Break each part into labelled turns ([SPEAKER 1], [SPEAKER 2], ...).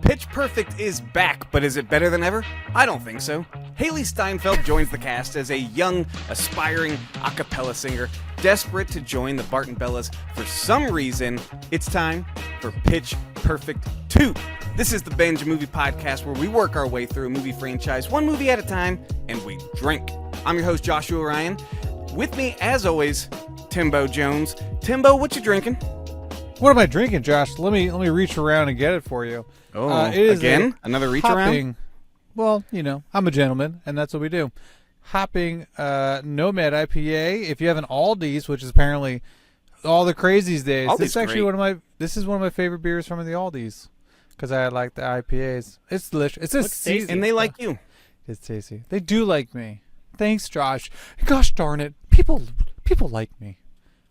[SPEAKER 1] Pitch Perfect is back, but is it better than ever? I don't think so. Haley Steinfeld joins the cast as a young, aspiring a cappella singer, desperate to join the Barton Bellas. For some reason, it's time for Pitch Perfect 2. This is the Binge Movie Podcast where we work our way through a movie franchise, one movie at a time, and we drink. I'm your host, Joshua Ryan. With me, as always, Timbo Jones. Timbo, what you drinking?
[SPEAKER 2] What am I drinking, Josh? Let me reach around and get it for you.
[SPEAKER 1] Oh, it is again? Another reach around?
[SPEAKER 2] Well, you know, I'm a gentleman, and that's what we do. Hopping Nomad IPA. If you have an Aldi's, which is apparently all the craze these days,
[SPEAKER 1] Aldi's
[SPEAKER 2] this is actually
[SPEAKER 1] great.
[SPEAKER 2] This is one of my favorite beers from the Aldi's because I like the IPAs. It's delicious. It's
[SPEAKER 1] tasty, and they like you.
[SPEAKER 2] It's tasty. They do like me. Thanks, Josh. Gosh darn it, people like me.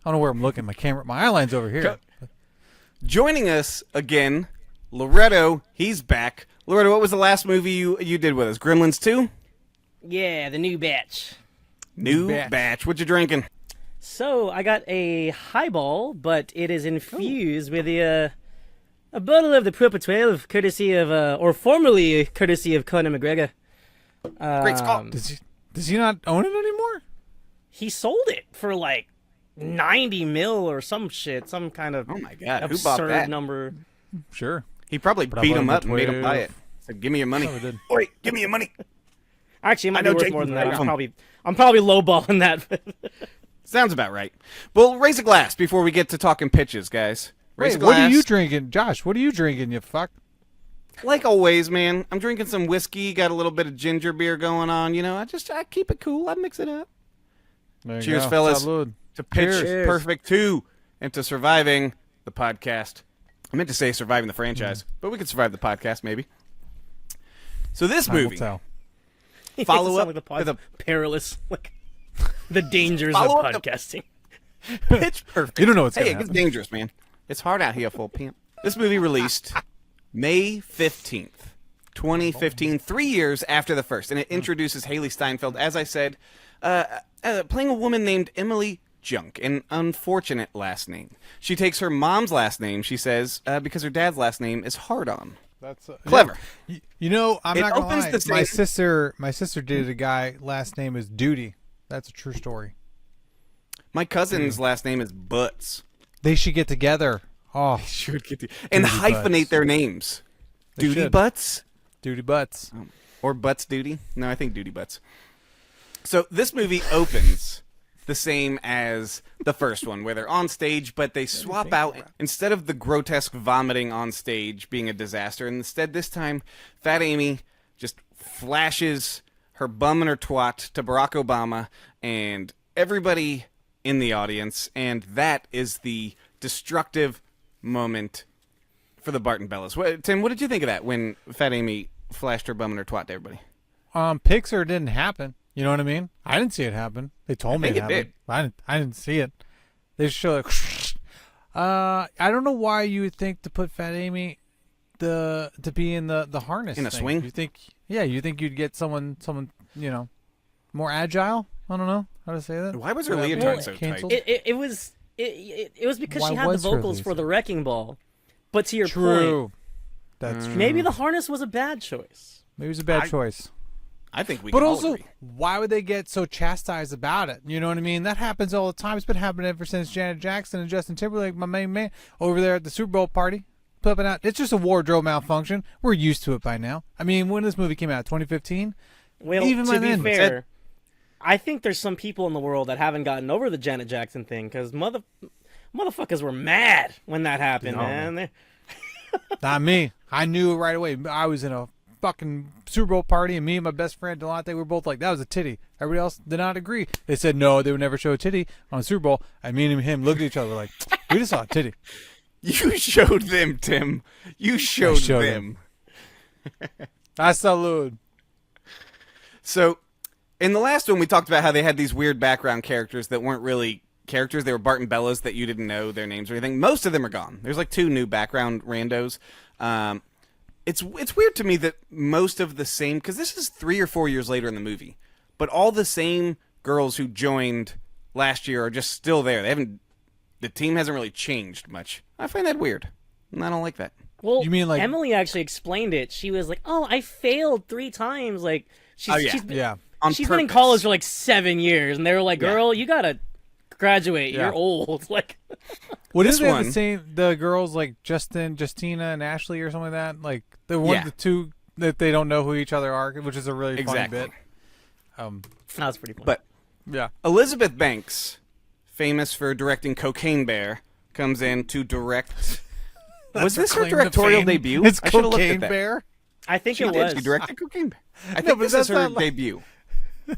[SPEAKER 2] I don't know where I'm looking. My eyeline's over here.
[SPEAKER 1] Joining us again, Loretto. He's back. Loretto, what was the last movie you did with us? Gremlins 2?
[SPEAKER 3] Yeah, the new batch.
[SPEAKER 1] New batch. What you drinking?
[SPEAKER 3] So I got a highball, but it is infused with a bottle of the Proper 12, courtesy of, or formerly courtesy of Conor McGregor.
[SPEAKER 1] Great Scott.
[SPEAKER 2] Does he not own it anymore?
[SPEAKER 3] He sold it for like 90 mil or some shit, some kind of
[SPEAKER 1] Oh my God, who
[SPEAKER 3] absurd
[SPEAKER 1] bought that?
[SPEAKER 3] number.
[SPEAKER 2] Sure.
[SPEAKER 1] He probably
[SPEAKER 2] But I
[SPEAKER 1] beat
[SPEAKER 2] bought
[SPEAKER 1] him
[SPEAKER 2] it
[SPEAKER 1] up
[SPEAKER 2] for
[SPEAKER 1] and made him
[SPEAKER 2] 12.
[SPEAKER 1] buy it. Said, "Give me your money."
[SPEAKER 2] Probably did.
[SPEAKER 1] Wait, give me your money.
[SPEAKER 3] Actually, it might
[SPEAKER 1] I
[SPEAKER 3] be
[SPEAKER 1] know
[SPEAKER 3] worth
[SPEAKER 1] Jason's
[SPEAKER 3] more than that.
[SPEAKER 1] right.
[SPEAKER 3] I'm probably lowballing that.
[SPEAKER 1] Sounds about right. Well, raise a glass before we get to talking pitches, guys. Raise a
[SPEAKER 2] Wait,
[SPEAKER 1] glass.
[SPEAKER 2] what are you drinking, Josh? What are you drinking, you fuck?
[SPEAKER 1] Like always, man. I'm drinking some whiskey. Got a little bit of ginger beer going on. You know, I keep it cool. I mix it up.
[SPEAKER 2] There you
[SPEAKER 1] Cheers,
[SPEAKER 2] go.
[SPEAKER 1] fellas.
[SPEAKER 2] Salud.
[SPEAKER 1] To Pitch
[SPEAKER 3] Cheers.
[SPEAKER 1] Perfect 2 and to surviving the podcast. I meant to say surviving the franchise, but we could survive the podcast maybe. So this
[SPEAKER 2] Time will
[SPEAKER 1] movie,
[SPEAKER 2] tell.
[SPEAKER 1] follow up
[SPEAKER 3] like the
[SPEAKER 1] with a
[SPEAKER 3] perilous, like the dangers of
[SPEAKER 1] Follow up to-
[SPEAKER 3] podcasting.
[SPEAKER 1] Pitch Perfect.
[SPEAKER 2] You don't know what's
[SPEAKER 1] Hey,
[SPEAKER 2] gonna
[SPEAKER 1] it gets
[SPEAKER 2] happen.
[SPEAKER 1] dangerous, man. It's hard out here, full pimp. This movie released May 15th, 2015, 3 years after the first, and it introduces Haley Steinfeld, as I said, playing a woman named Emily Junk, an unfortunate last name. She takes her mom's last name, she says, because her dad's last name is hard-on.
[SPEAKER 2] That's
[SPEAKER 1] Clever.
[SPEAKER 2] Yeah. You know, I'm
[SPEAKER 1] It
[SPEAKER 2] not gonna
[SPEAKER 1] opens
[SPEAKER 2] lie.
[SPEAKER 1] the
[SPEAKER 2] My
[SPEAKER 1] same-
[SPEAKER 2] sister dated a guy. Last name is Duty. That's a true story.
[SPEAKER 1] My cousin's last name is Butts.
[SPEAKER 2] They should get together. Oh,
[SPEAKER 1] Should get to, and
[SPEAKER 2] Duty
[SPEAKER 1] hyphenate
[SPEAKER 2] Butts.
[SPEAKER 1] their names.
[SPEAKER 2] They
[SPEAKER 1] Duty
[SPEAKER 2] should.
[SPEAKER 1] Butts?
[SPEAKER 2] Duty butts.
[SPEAKER 1] Or Butts Duty? No, I think Duty Butts. So this movie opens the same as the first one, where they're on stage, but they swap out, instead of the grotesque vomiting on stage being a disaster, instead this time, Fat Amy just flashes her bum and her twat to Barack Obama and everybody in the audience, and that is the destructive moment for the Barton Bellas. Tim, what did you think of that when Fat Amy flashed her bum and her twat to everybody?
[SPEAKER 2] Pixar didn't happen. You know what I mean? I didn't see it happen. They told me
[SPEAKER 1] think
[SPEAKER 2] it
[SPEAKER 1] it
[SPEAKER 2] happened.
[SPEAKER 1] did.
[SPEAKER 2] I didn't see it. They just show like. I don't know why you would think to put Fat Amy to be in the harness
[SPEAKER 1] In a
[SPEAKER 2] thing.
[SPEAKER 1] swing?
[SPEAKER 2] You think you'd get someone you know more agile. I don't know how to say that.
[SPEAKER 1] Why was her
[SPEAKER 2] Yeah,
[SPEAKER 1] leotard
[SPEAKER 2] well,
[SPEAKER 1] so
[SPEAKER 2] canceled.
[SPEAKER 1] tight?
[SPEAKER 3] It was because
[SPEAKER 2] Why
[SPEAKER 3] she had the
[SPEAKER 2] was her
[SPEAKER 3] vocals for
[SPEAKER 2] Lisa?
[SPEAKER 3] the Wrecking Ball. But to your point,
[SPEAKER 2] True. That's true.
[SPEAKER 3] maybe the harness was a bad choice.
[SPEAKER 2] Maybe it was a bad choice.
[SPEAKER 1] I think we
[SPEAKER 2] But
[SPEAKER 1] can all
[SPEAKER 2] also,
[SPEAKER 1] agree.
[SPEAKER 2] why would they get so chastised about it? You know what I mean? That happens all the time. It's been happening ever since Janet Jackson and Justin Timberlake, my main man, over there at the Super Bowl party, flipping out. It's just a wardrobe malfunction. We're used to it by now. I mean, when this movie came out, 2015?
[SPEAKER 3] Well,
[SPEAKER 2] Even
[SPEAKER 3] to
[SPEAKER 2] by
[SPEAKER 3] be
[SPEAKER 2] then,
[SPEAKER 3] fair, I think there's some people in the world that haven't gotten over the Janet Jackson thing because motherfuckers were mad when that happened,
[SPEAKER 2] No.
[SPEAKER 3] man.
[SPEAKER 2] Not me. I knew it right away. I was in a fucking Super Bowl party, and me and my best friend Delonte were both like, that was a titty. Everybody else did not agree. They said no, they would never show a titty on a Super Bowl. And me and him looked at each other like, we just saw a titty.
[SPEAKER 1] You showed them, Tim. You showed them.
[SPEAKER 2] I salute.
[SPEAKER 1] So, in the last one, we talked about how they had these weird background characters that weren't really characters. They were Barton Bellas that you didn't know their names or anything. Most of them are gone. There's like 2 new background randos. It's weird to me that most of the same, because this is 3 or 4 years later in the movie, but all the same girls who joined last year are just still there. The team hasn't really changed much. I find that weird, and I don't like that.
[SPEAKER 3] Well,
[SPEAKER 2] You mean, like-
[SPEAKER 3] Emily actually explained it. She was like, "Oh, I failed 3 times." Like
[SPEAKER 1] Oh, yeah.
[SPEAKER 3] she's been,
[SPEAKER 2] Yeah.
[SPEAKER 1] On
[SPEAKER 3] she's been in
[SPEAKER 1] purpose.
[SPEAKER 3] college for like 7 years, and they were like,
[SPEAKER 1] Yeah.
[SPEAKER 3] "Girl, you gotta graduate.
[SPEAKER 2] Yeah.
[SPEAKER 3] You're old." Like,
[SPEAKER 2] What
[SPEAKER 1] This
[SPEAKER 2] is it?
[SPEAKER 1] one-
[SPEAKER 2] The same. The girls like Justina, and Ashley, or something like that. Like the one,
[SPEAKER 1] Yeah.
[SPEAKER 2] the two that they don't know who each other are, which is a really
[SPEAKER 1] Exactly.
[SPEAKER 2] funny bit.
[SPEAKER 3] that was pretty funny.
[SPEAKER 1] But
[SPEAKER 2] Yeah.
[SPEAKER 1] Elizabeth Banks, famous for directing Cocaine Bear, comes in to direct. Was this her
[SPEAKER 2] Claim to
[SPEAKER 1] directorial
[SPEAKER 2] fame.
[SPEAKER 1] debut?
[SPEAKER 2] It's
[SPEAKER 1] I should have looked
[SPEAKER 2] Cocaine
[SPEAKER 1] at that.
[SPEAKER 2] Bear.
[SPEAKER 3] I think
[SPEAKER 1] She
[SPEAKER 3] it
[SPEAKER 1] did.
[SPEAKER 3] was.
[SPEAKER 1] She directed Cocaine Bear. I
[SPEAKER 2] No,
[SPEAKER 1] think
[SPEAKER 2] but
[SPEAKER 1] this is
[SPEAKER 2] that's
[SPEAKER 1] her
[SPEAKER 2] not like-
[SPEAKER 1] debut.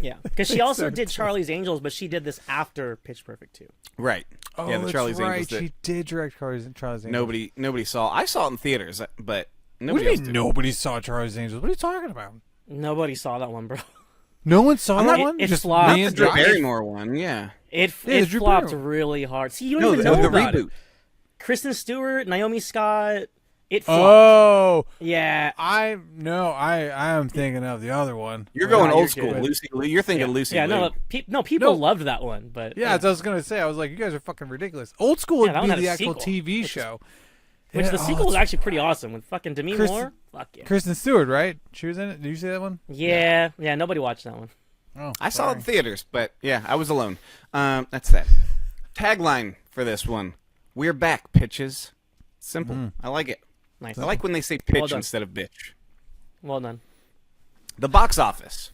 [SPEAKER 3] Yeah, because she also
[SPEAKER 2] so
[SPEAKER 3] did
[SPEAKER 2] true.
[SPEAKER 3] Charlie's Angels, but she did this after Pitch Perfect too.
[SPEAKER 1] Right.
[SPEAKER 2] Oh,
[SPEAKER 1] yeah, the
[SPEAKER 2] that's
[SPEAKER 1] Charlie's
[SPEAKER 2] right.
[SPEAKER 1] Angels. That
[SPEAKER 2] She did direct Charlie's Angels.
[SPEAKER 1] nobody saw. I saw it in theaters, but
[SPEAKER 2] What
[SPEAKER 1] nobody
[SPEAKER 2] do you
[SPEAKER 1] else
[SPEAKER 2] mean
[SPEAKER 1] did.
[SPEAKER 2] nobody saw Charlie's Angels? What are you talking about?
[SPEAKER 3] Nobody saw that one, bro.
[SPEAKER 2] No one saw that
[SPEAKER 3] not-
[SPEAKER 2] one.
[SPEAKER 3] it
[SPEAKER 2] Just
[SPEAKER 3] flopped.
[SPEAKER 2] me
[SPEAKER 1] Not
[SPEAKER 2] and
[SPEAKER 1] the Drew
[SPEAKER 2] Josh?
[SPEAKER 1] Barrymore one. Yeah.
[SPEAKER 3] It
[SPEAKER 2] Yeah,
[SPEAKER 3] it
[SPEAKER 2] Drew
[SPEAKER 3] flopped
[SPEAKER 2] Barrymore.
[SPEAKER 3] really hard. See, you don't
[SPEAKER 1] No,
[SPEAKER 3] even
[SPEAKER 1] the
[SPEAKER 3] know about
[SPEAKER 1] reboot.
[SPEAKER 3] it. Kristen Stewart, Naomi Scott. It flopped.
[SPEAKER 2] Oh,
[SPEAKER 3] Yeah.
[SPEAKER 2] I am thinking of the other one.
[SPEAKER 1] You're
[SPEAKER 2] Well,
[SPEAKER 1] going
[SPEAKER 3] you're
[SPEAKER 1] old school,
[SPEAKER 3] good.
[SPEAKER 1] Lucy. You're thinking Lucy.
[SPEAKER 3] Yeah,
[SPEAKER 1] Liu.
[SPEAKER 3] people
[SPEAKER 2] No.
[SPEAKER 3] loved that one, but
[SPEAKER 2] Yeah, that's what I was gonna say. I was like, you guys are fucking ridiculous. Old School
[SPEAKER 3] Yeah, that
[SPEAKER 2] would
[SPEAKER 3] one
[SPEAKER 2] be
[SPEAKER 3] had
[SPEAKER 2] the
[SPEAKER 3] a
[SPEAKER 2] actual
[SPEAKER 3] sequel.
[SPEAKER 2] TV show.
[SPEAKER 3] which
[SPEAKER 2] Yeah,
[SPEAKER 3] the
[SPEAKER 2] oh,
[SPEAKER 3] sequel was
[SPEAKER 2] it's-
[SPEAKER 3] actually pretty awesome with fucking Demi
[SPEAKER 2] Kristen-
[SPEAKER 3] Moore. Fuck yeah.
[SPEAKER 2] Kristen Stewart, right? She was in it. Did you see that one?
[SPEAKER 3] Yeah, nobody watched that one.
[SPEAKER 2] Oh,
[SPEAKER 1] I saw it in
[SPEAKER 2] sorry.
[SPEAKER 1] theaters, but yeah, I was alone. That's that. Tagline for this one: "We're back, pitches." Simple. I like it.
[SPEAKER 3] Nice.
[SPEAKER 1] I like when they say pitch
[SPEAKER 3] Well done.
[SPEAKER 1] instead of bitch.
[SPEAKER 3] Well done.
[SPEAKER 1] The box office.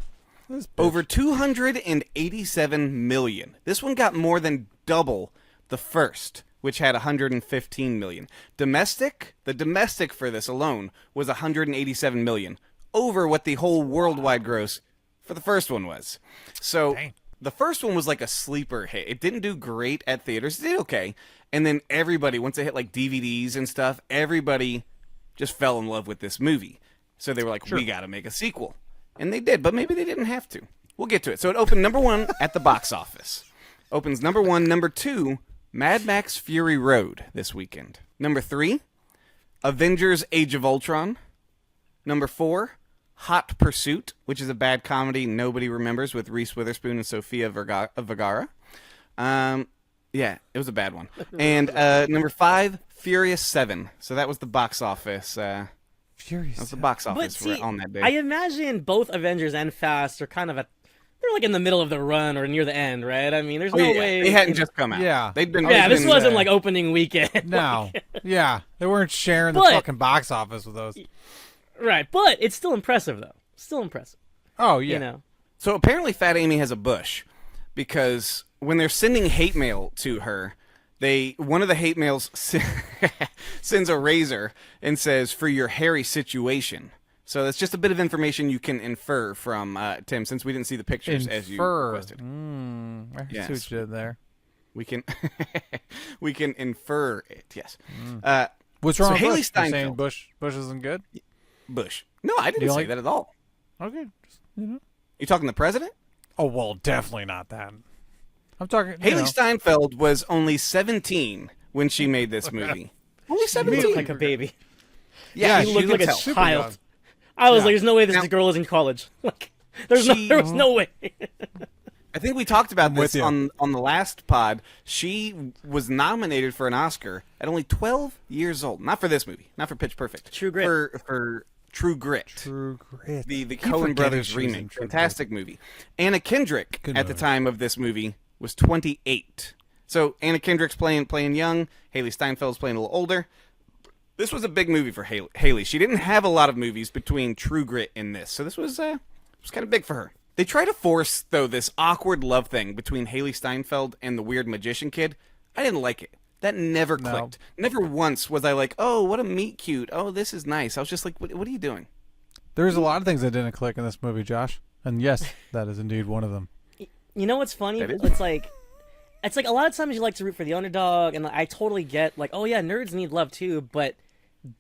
[SPEAKER 2] This bitch.
[SPEAKER 1] Over 287 million. This one got more than double the first, which had 115 million. The domestic for this alone was 187 million, over what the whole worldwide gross for the first one was. So
[SPEAKER 2] Dang.
[SPEAKER 1] the first one was like a sleeper hit. It didn't do great at theaters. It did okay. And then everybody, once it hit like DVDs and stuff, everybody just fell in love with this movie. So they were like, we got to make a sequel. And they did, but maybe they didn't have to. We'll get to it. So it opened number 1 at the box office. Opens number 1. Number 2, Mad Max Fury Road this weekend. Number 3, Avengers Age of Ultron. Number 4, Hot Pursuit, which is a bad comedy nobody remembers with Reese Witherspoon and Sofia Vergara. Yeah, it was a bad one. And number 5, Furious 7. So that was the box office.
[SPEAKER 2] Furious.
[SPEAKER 1] That was the box
[SPEAKER 3] But
[SPEAKER 1] office
[SPEAKER 3] see,
[SPEAKER 1] on that day.
[SPEAKER 3] I imagine both Avengers and Fast are kind of they're like in the middle of the run or near the end, right? I mean, there's no way
[SPEAKER 1] They hadn't just come out.
[SPEAKER 2] Yeah.
[SPEAKER 1] They'd been.
[SPEAKER 3] Yeah,
[SPEAKER 1] they'd
[SPEAKER 3] this
[SPEAKER 1] been,
[SPEAKER 3] wasn't like opening weekend.
[SPEAKER 2] No. Yeah, they weren't sharing the
[SPEAKER 3] But-
[SPEAKER 2] fucking box office with those.
[SPEAKER 3] Right, but it's still impressive though. Still impressive.
[SPEAKER 2] Oh yeah.
[SPEAKER 3] You know.
[SPEAKER 1] So apparently, Fat Amy has a bush, because when they're sending hate mail to her, one of the hate mails sends a razor and says, "For your hairy situation." So that's just a bit of information you can infer from Tim, since we didn't see the pictures as you
[SPEAKER 2] Infer.
[SPEAKER 1] requested.
[SPEAKER 2] I
[SPEAKER 1] Yes.
[SPEAKER 2] see what you did there.
[SPEAKER 1] We can we can infer it. Yes.
[SPEAKER 2] What's
[SPEAKER 1] So
[SPEAKER 2] wrong with
[SPEAKER 1] Haley
[SPEAKER 2] Bush? You're saying
[SPEAKER 1] Steinfeld.
[SPEAKER 2] Bush isn't good?
[SPEAKER 1] Bush. No, I didn't
[SPEAKER 2] you
[SPEAKER 1] say
[SPEAKER 2] like-
[SPEAKER 1] that at all.
[SPEAKER 2] Okay. Just, you know.
[SPEAKER 1] You talking the president?
[SPEAKER 2] Oh well, definitely not that. I'm talking.
[SPEAKER 1] Haley Steinfeld was only 17 when she made this movie. Only
[SPEAKER 3] He
[SPEAKER 1] 17.
[SPEAKER 3] looked like a baby.
[SPEAKER 1] Yeah,
[SPEAKER 3] he
[SPEAKER 1] she
[SPEAKER 3] looked like a
[SPEAKER 1] looks
[SPEAKER 2] super
[SPEAKER 3] child.
[SPEAKER 2] young.
[SPEAKER 3] I was
[SPEAKER 2] Yeah.
[SPEAKER 3] like, "There's no way this
[SPEAKER 1] Now-
[SPEAKER 3] girl is in college." Like, there was
[SPEAKER 1] She-
[SPEAKER 3] no way.
[SPEAKER 1] I think we talked about
[SPEAKER 2] with
[SPEAKER 1] this
[SPEAKER 2] you.
[SPEAKER 1] on the last pod. She was nominated for an Oscar at only 12 years old. Not for this movie. Not for Pitch Perfect.
[SPEAKER 3] True Grit.
[SPEAKER 1] For True Grit.
[SPEAKER 2] True Grit.
[SPEAKER 1] The
[SPEAKER 2] Keep
[SPEAKER 1] Coen
[SPEAKER 2] forgetting
[SPEAKER 1] Brothers
[SPEAKER 2] she was in
[SPEAKER 1] remake.
[SPEAKER 2] True Grit.
[SPEAKER 1] Fantastic movie. Anna Kendrick
[SPEAKER 2] Good
[SPEAKER 1] at the
[SPEAKER 2] movie.
[SPEAKER 1] time of this movie was 28. So Anna Kendrick's playing young. Haley Steinfeld's playing a little older. This was a big movie for Haley. She didn't have a lot of movies between True Grit and this, so this was kind of big for her. They try to force, though, this awkward love thing between Haley Steinfeld and the weird magician kid. I didn't like it. That never
[SPEAKER 2] No.
[SPEAKER 1] clicked. Never once was I like, oh, what a meet cute. Oh, this is nice. I was just like, what are you doing?
[SPEAKER 2] There's a lot of things that didn't click in this movie, Josh. And yes, that is indeed one of them.
[SPEAKER 3] You know what's funny?
[SPEAKER 1] That is-
[SPEAKER 3] It's like a lot of times you like to root for the underdog, and I totally get like, oh yeah, nerds need love too, but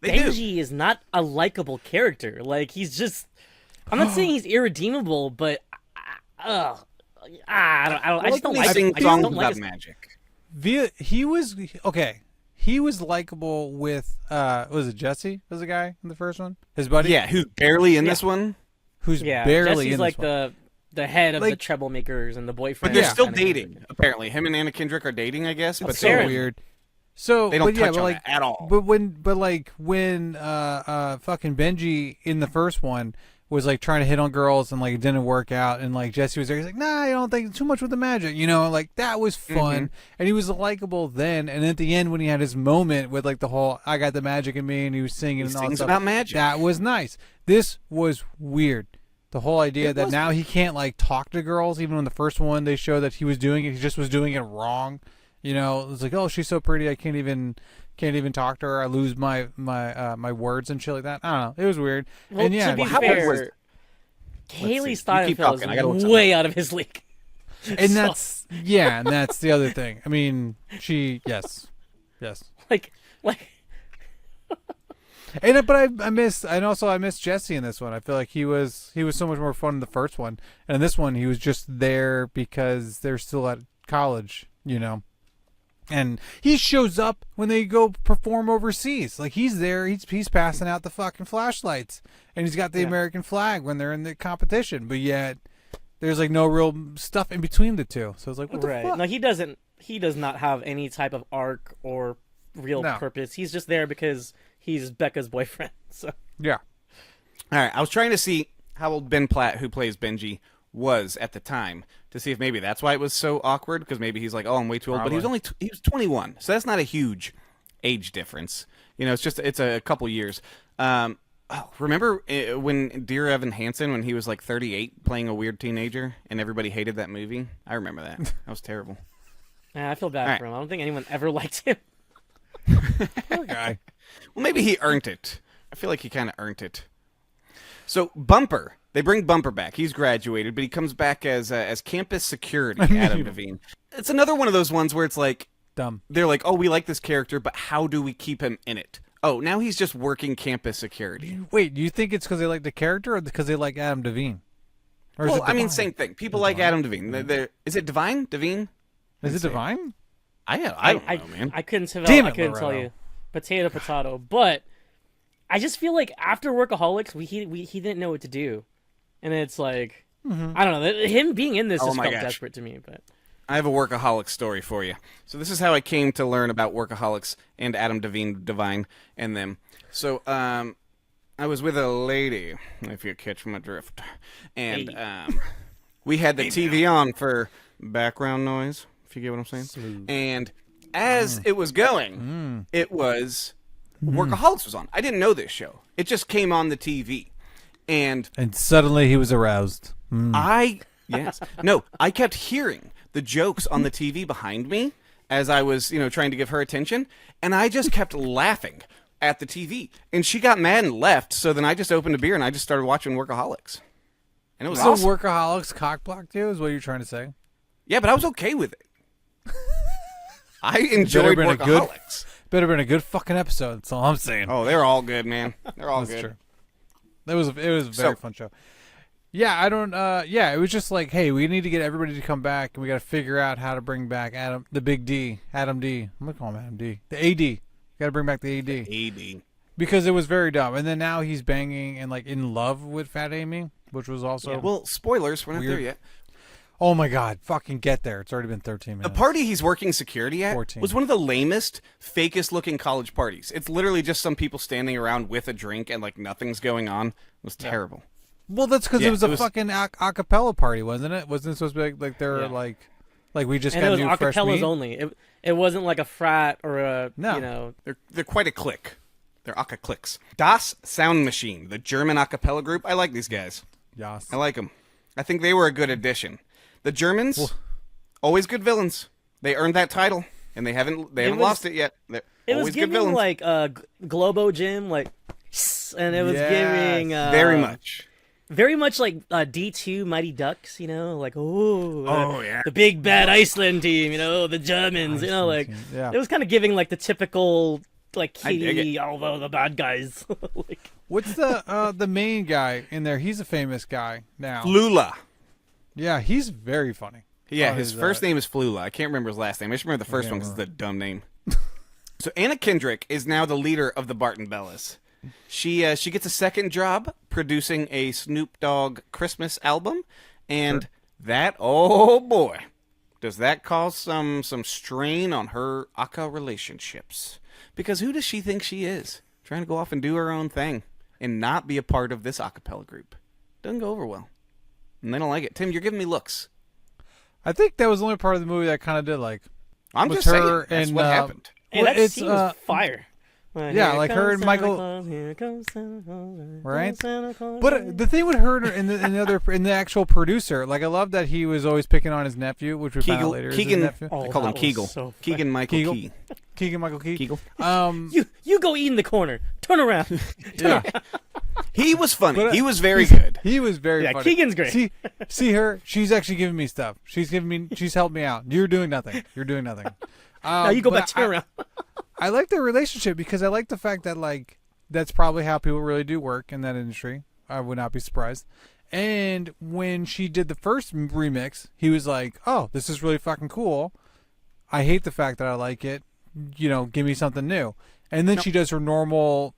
[SPEAKER 1] They do.
[SPEAKER 3] Benji is not a likable character. Like he's just. I'm not saying he's irredeemable, but I just don't like him. I just
[SPEAKER 1] songs
[SPEAKER 3] don't like
[SPEAKER 1] about
[SPEAKER 3] his
[SPEAKER 1] magic.
[SPEAKER 2] He was okay. He was likable with was it Jesse? Was the guy in the first one? His buddy?
[SPEAKER 1] Yeah, who's barely in this one,
[SPEAKER 2] Who's
[SPEAKER 3] Yeah,
[SPEAKER 2] barely
[SPEAKER 3] Jesse's
[SPEAKER 2] in
[SPEAKER 3] like
[SPEAKER 2] this one.
[SPEAKER 3] the head of the
[SPEAKER 2] Like-
[SPEAKER 3] troublemakers and the
[SPEAKER 1] but
[SPEAKER 3] boyfriend.
[SPEAKER 1] they're
[SPEAKER 2] Yeah.
[SPEAKER 1] still
[SPEAKER 3] kind of thing.
[SPEAKER 1] dating. Apparently, him and Anna Kendrick are dating, I guess. But
[SPEAKER 3] That's
[SPEAKER 2] so
[SPEAKER 3] fair.
[SPEAKER 2] weird. So
[SPEAKER 1] They don't
[SPEAKER 2] but yeah,
[SPEAKER 1] touch
[SPEAKER 2] but
[SPEAKER 1] on
[SPEAKER 2] like
[SPEAKER 1] that at all.
[SPEAKER 2] But when fucking Benji in the first one was like trying to hit on girls and like it didn't work out, and like Jesse was there, he's like, nah, I don't think too much with the magic, like that was fun, and he was likable then. And at the end when he had his moment with like the whole I got the magic in me, and he was singing and all that
[SPEAKER 1] sings
[SPEAKER 2] stuff,
[SPEAKER 1] about magic.
[SPEAKER 2] that was nice. This was weird. The whole idea that now he can't like talk to girls, even in the first one they showed that he was doing it, he just was doing it wrong. It's like, oh, she's so pretty, I can't even talk to her. I lose my words and shit like that. I don't know. It was weird.
[SPEAKER 3] Well,
[SPEAKER 2] and yeah,
[SPEAKER 3] to be
[SPEAKER 1] how
[SPEAKER 3] fair,
[SPEAKER 1] was-
[SPEAKER 3] Haley
[SPEAKER 1] see. You keep
[SPEAKER 3] Steinfeld
[SPEAKER 1] talking. I gotta look
[SPEAKER 3] is
[SPEAKER 1] something
[SPEAKER 3] way out of his league.
[SPEAKER 2] and
[SPEAKER 3] So,
[SPEAKER 2] that's and that's the other thing. I mean, yes.
[SPEAKER 3] like,
[SPEAKER 2] And but I miss Jesse in this one. I feel like he was so much more fun in the first one, and in this one he was just there because they're still at college, And he shows up when they go perform overseas. Like he's there, he's passing out the fucking flashlights, and he's got the American flag when they're in the competition. But yet, there's like no real stuff in between the two. So it's like, what the fuck?
[SPEAKER 3] No, he doesn't. He does not have any type of arc or real purpose. He's just there because he's Becca's boyfriend. So
[SPEAKER 2] Yeah.
[SPEAKER 1] All right, I was trying to see how old Ben Platt, who plays Benji, was at the time to see if maybe that's why it was so awkward, because maybe he's like, oh, I'm way too old. But he was only he was 21, so that's not a huge age difference. It's a couple years. Remember when Dear Evan Hansen, when he was like 38 playing a weird teenager and everybody hated that movie? I remember that. That was terrible.
[SPEAKER 3] yeah, I feel bad for him. I don't think anyone ever liked him.
[SPEAKER 2] Poor guy.
[SPEAKER 1] Well, maybe he earned it. I feel like he kind of earned it. So Bumper, they bring Bumper back. He's graduated, but he comes back as campus security. Adam Devine. It's another one of those ones where it's like
[SPEAKER 2] Dumb.
[SPEAKER 1] they're like, oh, we like this character, but how do we keep him in it? Oh, now he's just working campus security.
[SPEAKER 2] Wait, do you think it's because they like the character or because they like Adam Devine? Or
[SPEAKER 1] Well, I mean, same thing. People like Adam Devine. Is it Devine? Devine?
[SPEAKER 2] Is it Divine?
[SPEAKER 1] I don't know, man.
[SPEAKER 3] I couldn't tell.
[SPEAKER 2] Damn it,
[SPEAKER 3] I couldn't tell
[SPEAKER 2] Loretto.
[SPEAKER 3] you. Potato. But I just feel like after Workaholics, he didn't know what to do, and it's like I don't know. Him being in this just
[SPEAKER 1] my
[SPEAKER 3] felt
[SPEAKER 1] gosh.
[SPEAKER 3] desperate to me. But
[SPEAKER 1] I have a workaholic story for you. So this is how I came to learn about workaholics and Adam Devine and them. So I was with a lady, if you catch my drift, and we had the TV on for background noise, if you get what I'm saying. And as it was going, it was Workaholics was on. I didn't know this show. It just came on the TV, and
[SPEAKER 2] suddenly he was aroused.
[SPEAKER 1] I kept hearing the jokes on the TV behind me as I was, trying to give her attention, and I just kept laughing at the TV. And she got mad and left, so then I just opened a beer and I just started watching Workaholics. And it was awesome.
[SPEAKER 2] Workaholics cockblocked you is what you're trying to say?
[SPEAKER 1] Yeah, but I was okay with it. I enjoyed Workaholics.
[SPEAKER 2] Better been a good fucking episode. That's all I'm saying.
[SPEAKER 1] Oh, they're all good, man. They're all
[SPEAKER 2] That's
[SPEAKER 1] good.
[SPEAKER 2] true. It was a very fun show. Yeah, I don't. It was just like, hey, we need to get everybody to come back, and we got to figure out how to bring back the Big D, Adam D. I'm gonna call him Adam D. The AD. Got to bring back the AD.
[SPEAKER 1] AD.
[SPEAKER 2] Because it was very dumb, and then now he's banging and like in love with Fat Amy, which was also
[SPEAKER 1] Well, spoilers. We're not there yet.
[SPEAKER 2] Oh my God! Fucking get there! It's already been 13 minutes.
[SPEAKER 1] The party he's working security at
[SPEAKER 2] 14.
[SPEAKER 1] was one of the lamest, fakest-looking college parties. It's literally just some people standing around with a drink and like nothing's going on. It was terrible.
[SPEAKER 2] Well, that's because
[SPEAKER 1] Yeah,
[SPEAKER 2] it was
[SPEAKER 1] it
[SPEAKER 2] a
[SPEAKER 1] was-
[SPEAKER 2] fucking a cappella party, wasn't it? Wasn't it supposed to be like they're like we just
[SPEAKER 3] and it
[SPEAKER 2] got
[SPEAKER 3] was
[SPEAKER 2] new fresh
[SPEAKER 3] acapellas
[SPEAKER 2] meat?
[SPEAKER 3] only. It wasn't like a frat or a
[SPEAKER 2] No.
[SPEAKER 1] They're quite a clique. They're aka cliques. Das Sound Machine, the German a cappella group. I like these guys.
[SPEAKER 2] Yes.
[SPEAKER 1] I like them. I think they were a good addition. The Germans, always good villains. They earned that title, and they haven't lost it yet. They're
[SPEAKER 3] It was
[SPEAKER 1] always good
[SPEAKER 3] giving
[SPEAKER 1] villains.
[SPEAKER 3] like Globo Gym, like, and it was
[SPEAKER 2] Yes.
[SPEAKER 3] giving
[SPEAKER 1] very much.
[SPEAKER 3] like D2 Mighty Ducks, like
[SPEAKER 1] yeah.
[SPEAKER 3] the big bad Iceland team, the Germans, like
[SPEAKER 2] Yeah.
[SPEAKER 3] it was kind of giving like the typical like
[SPEAKER 1] I dig
[SPEAKER 3] kitty, although the bad guys. like,
[SPEAKER 2] What's the main guy in there? He's a famous guy now.
[SPEAKER 1] Flula.
[SPEAKER 2] Yeah, he's very funny.
[SPEAKER 1] Yeah,
[SPEAKER 2] Oh,
[SPEAKER 1] his first name is Flula. I can't remember his last name. I just remember the first one because it's a dumb name. So Anna Kendrick is now the leader of the Barton Bellas. She gets a second job producing a Snoop Dogg Christmas album, and that, oh boy, does that cause some strain on her aka relationships? Because who does she think she is? Trying to go off and do her own thing and not be a part of this acapella group. Doesn't go over well. And they don't like it. Tim, you're giving me looks.
[SPEAKER 2] I think that was the only part of the movie that kind of did like.
[SPEAKER 1] I'm
[SPEAKER 2] was
[SPEAKER 1] just saying,
[SPEAKER 2] her
[SPEAKER 1] that's
[SPEAKER 2] and,
[SPEAKER 1] what happened.
[SPEAKER 3] Hey, that
[SPEAKER 2] it's,
[SPEAKER 3] scene was fire.
[SPEAKER 2] Yeah, like her and Michael. Right? But the thing with her and the actual producer, like I love that he was always picking on his nephew, which we found out later.
[SPEAKER 1] Keegan,
[SPEAKER 2] is his nephew.
[SPEAKER 1] I call him Kegel.
[SPEAKER 3] So
[SPEAKER 1] Keegan Michael
[SPEAKER 2] Kegel?
[SPEAKER 1] Key.
[SPEAKER 2] Keegan Michael Key.
[SPEAKER 1] Kegel.
[SPEAKER 3] You go eat in the corner. Turn around.
[SPEAKER 2] Yeah.
[SPEAKER 1] He was funny.
[SPEAKER 2] But,
[SPEAKER 1] he was very good.
[SPEAKER 2] He was very funny.
[SPEAKER 3] Keegan's great.
[SPEAKER 2] See her. She's actually giving me stuff. She's helped me out. You're doing nothing.
[SPEAKER 3] Now you go back, turn around.
[SPEAKER 2] I like their relationship because I like the fact that like that's probably how people really do work in that industry. I would not be surprised. And when she did the first remix, he was like, "Oh, this is really fucking cool. I hate the fact that I like it. You know, give me something new." And then she does her normal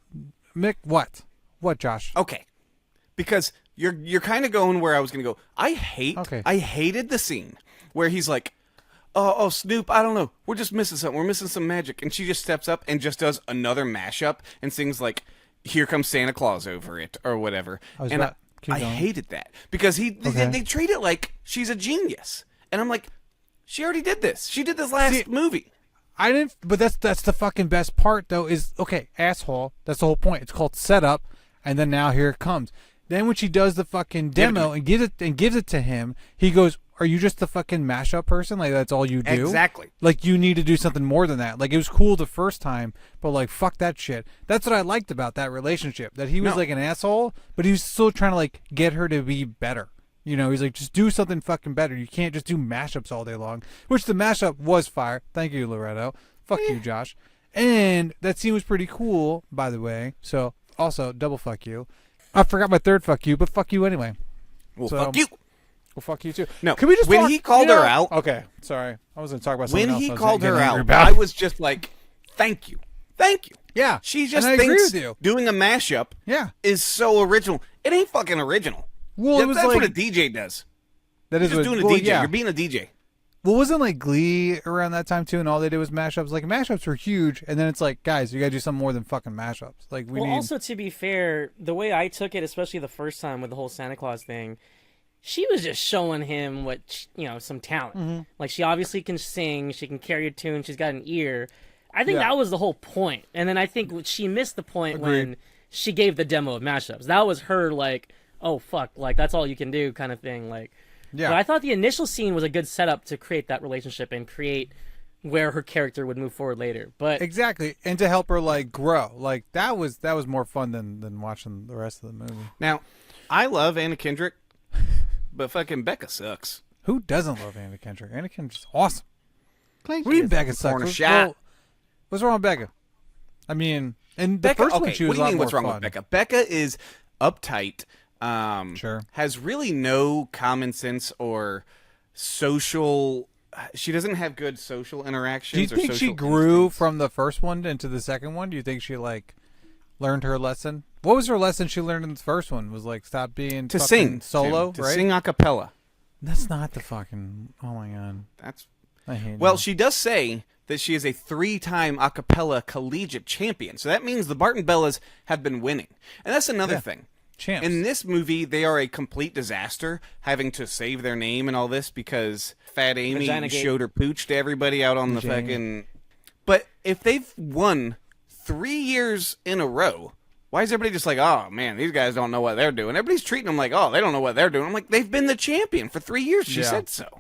[SPEAKER 2] Mick. What, Josh?
[SPEAKER 1] Okay, because you're kind of going where I was going to go. I hated the scene where he's like, oh, Snoop, I don't know. We're just missing something. We're missing some magic. And she just steps up and just does another mashup and sings like, Here Comes Santa Claus over it or whatever. I hated that because they treat it like she's a genius. And I'm like, she already did this. She did this last movie.
[SPEAKER 2] I didn't, but that's the fucking best part though is, okay, asshole. That's the whole point. It's called setup. And then now here it comes. Then when she does the fucking demo and gives it to him, he goes, "Are you just the fucking mashup person? Like that's all you do?"
[SPEAKER 1] Exactly.
[SPEAKER 2] Like you need to do something more than that. Like it was cool the first time, but like fuck that shit. That's what I liked about that relationship. That he was like an asshole, but he was still trying to like get her to be better. You know, he's like, just do something fucking better. You can't just do mashups all day long. Which the mashup was fire. Thank you, Loretto. Fuck you, Josh. And that scene was pretty cool, by the way. So also double fuck you. I forgot my third fuck you, but fuck you anyway.
[SPEAKER 1] Well, fuck you.
[SPEAKER 2] Well, fuck you too.
[SPEAKER 1] No,
[SPEAKER 2] can we just
[SPEAKER 1] when he called her out?
[SPEAKER 2] Okay, sorry, I was going to talk about something
[SPEAKER 1] when
[SPEAKER 2] else.
[SPEAKER 1] he called her out,
[SPEAKER 2] about.
[SPEAKER 1] I was just like, "Thank you."
[SPEAKER 2] Yeah,
[SPEAKER 1] she just
[SPEAKER 2] and I agree
[SPEAKER 1] thinks
[SPEAKER 2] with you.
[SPEAKER 1] doing a mashup, is so original. It ain't fucking original.
[SPEAKER 2] Well, it was
[SPEAKER 1] that's
[SPEAKER 2] like,
[SPEAKER 1] what a DJ does.
[SPEAKER 2] That is
[SPEAKER 1] You're just doing a DJ.
[SPEAKER 2] Yeah.
[SPEAKER 1] You're being a DJ.
[SPEAKER 2] Well, wasn't like Glee around that time too, and all they did was mashups. Like mashups were huge, and then it's like, guys, you gotta do something more than fucking mashups. Like we need.
[SPEAKER 3] Also, to be fair, the way I took it, especially the first time with the whole Santa Claus thing, she was just showing him some talent.
[SPEAKER 2] Mm-hmm.
[SPEAKER 3] Like she obviously can sing, she can carry a tune, she's got an ear. I think that was the whole point. And then I think she missed the point when she gave the demo of mashups. That was her like, oh fuck, like that's all you can do kind of thing. Like. Yeah. But I thought the initial scene was a good setup to create that relationship and create where her character would move forward later. But
[SPEAKER 2] exactly, and to help her like grow. Like that was more fun than watching the rest of the movie.
[SPEAKER 1] Now, I love Anna Kendrick, but fucking Becca sucks.
[SPEAKER 2] Who doesn't love Anna Kendrick? Anna Kendrick's awesome.
[SPEAKER 1] What
[SPEAKER 2] do you mean Becca sucks? What's wrong with Becca? I mean, and the first one she was a lot more
[SPEAKER 1] what's wrong
[SPEAKER 2] fun.
[SPEAKER 1] with Becca? Becca is uptight. Has really no common sense or social. She doesn't have good social interactions.
[SPEAKER 2] Do you think she grew from the first one into the second one? Do you think she like learned her lesson? What was her lesson she learned in the first one? Was like stop being
[SPEAKER 1] to sing
[SPEAKER 2] solo,
[SPEAKER 1] to
[SPEAKER 2] right?
[SPEAKER 1] Sing a cappella.
[SPEAKER 2] That's not the fucking. Oh my god. I hate.
[SPEAKER 1] Well, she does say that she is a 3-time a cappella collegiate champion. So that means the Barton Bellas have been winning, and that's another thing.
[SPEAKER 2] Champs.
[SPEAKER 1] In this movie, they are a complete disaster, having to save their name and all this because Fat Amy showed her pooch to everybody out on the fucking... But if they've won 3 years in a row, why is everybody just like, oh, man, these guys don't know what they're doing? Everybody's treating them like, oh, they don't know what they're doing. I'm like, they've been the champion for 3 years. She said so.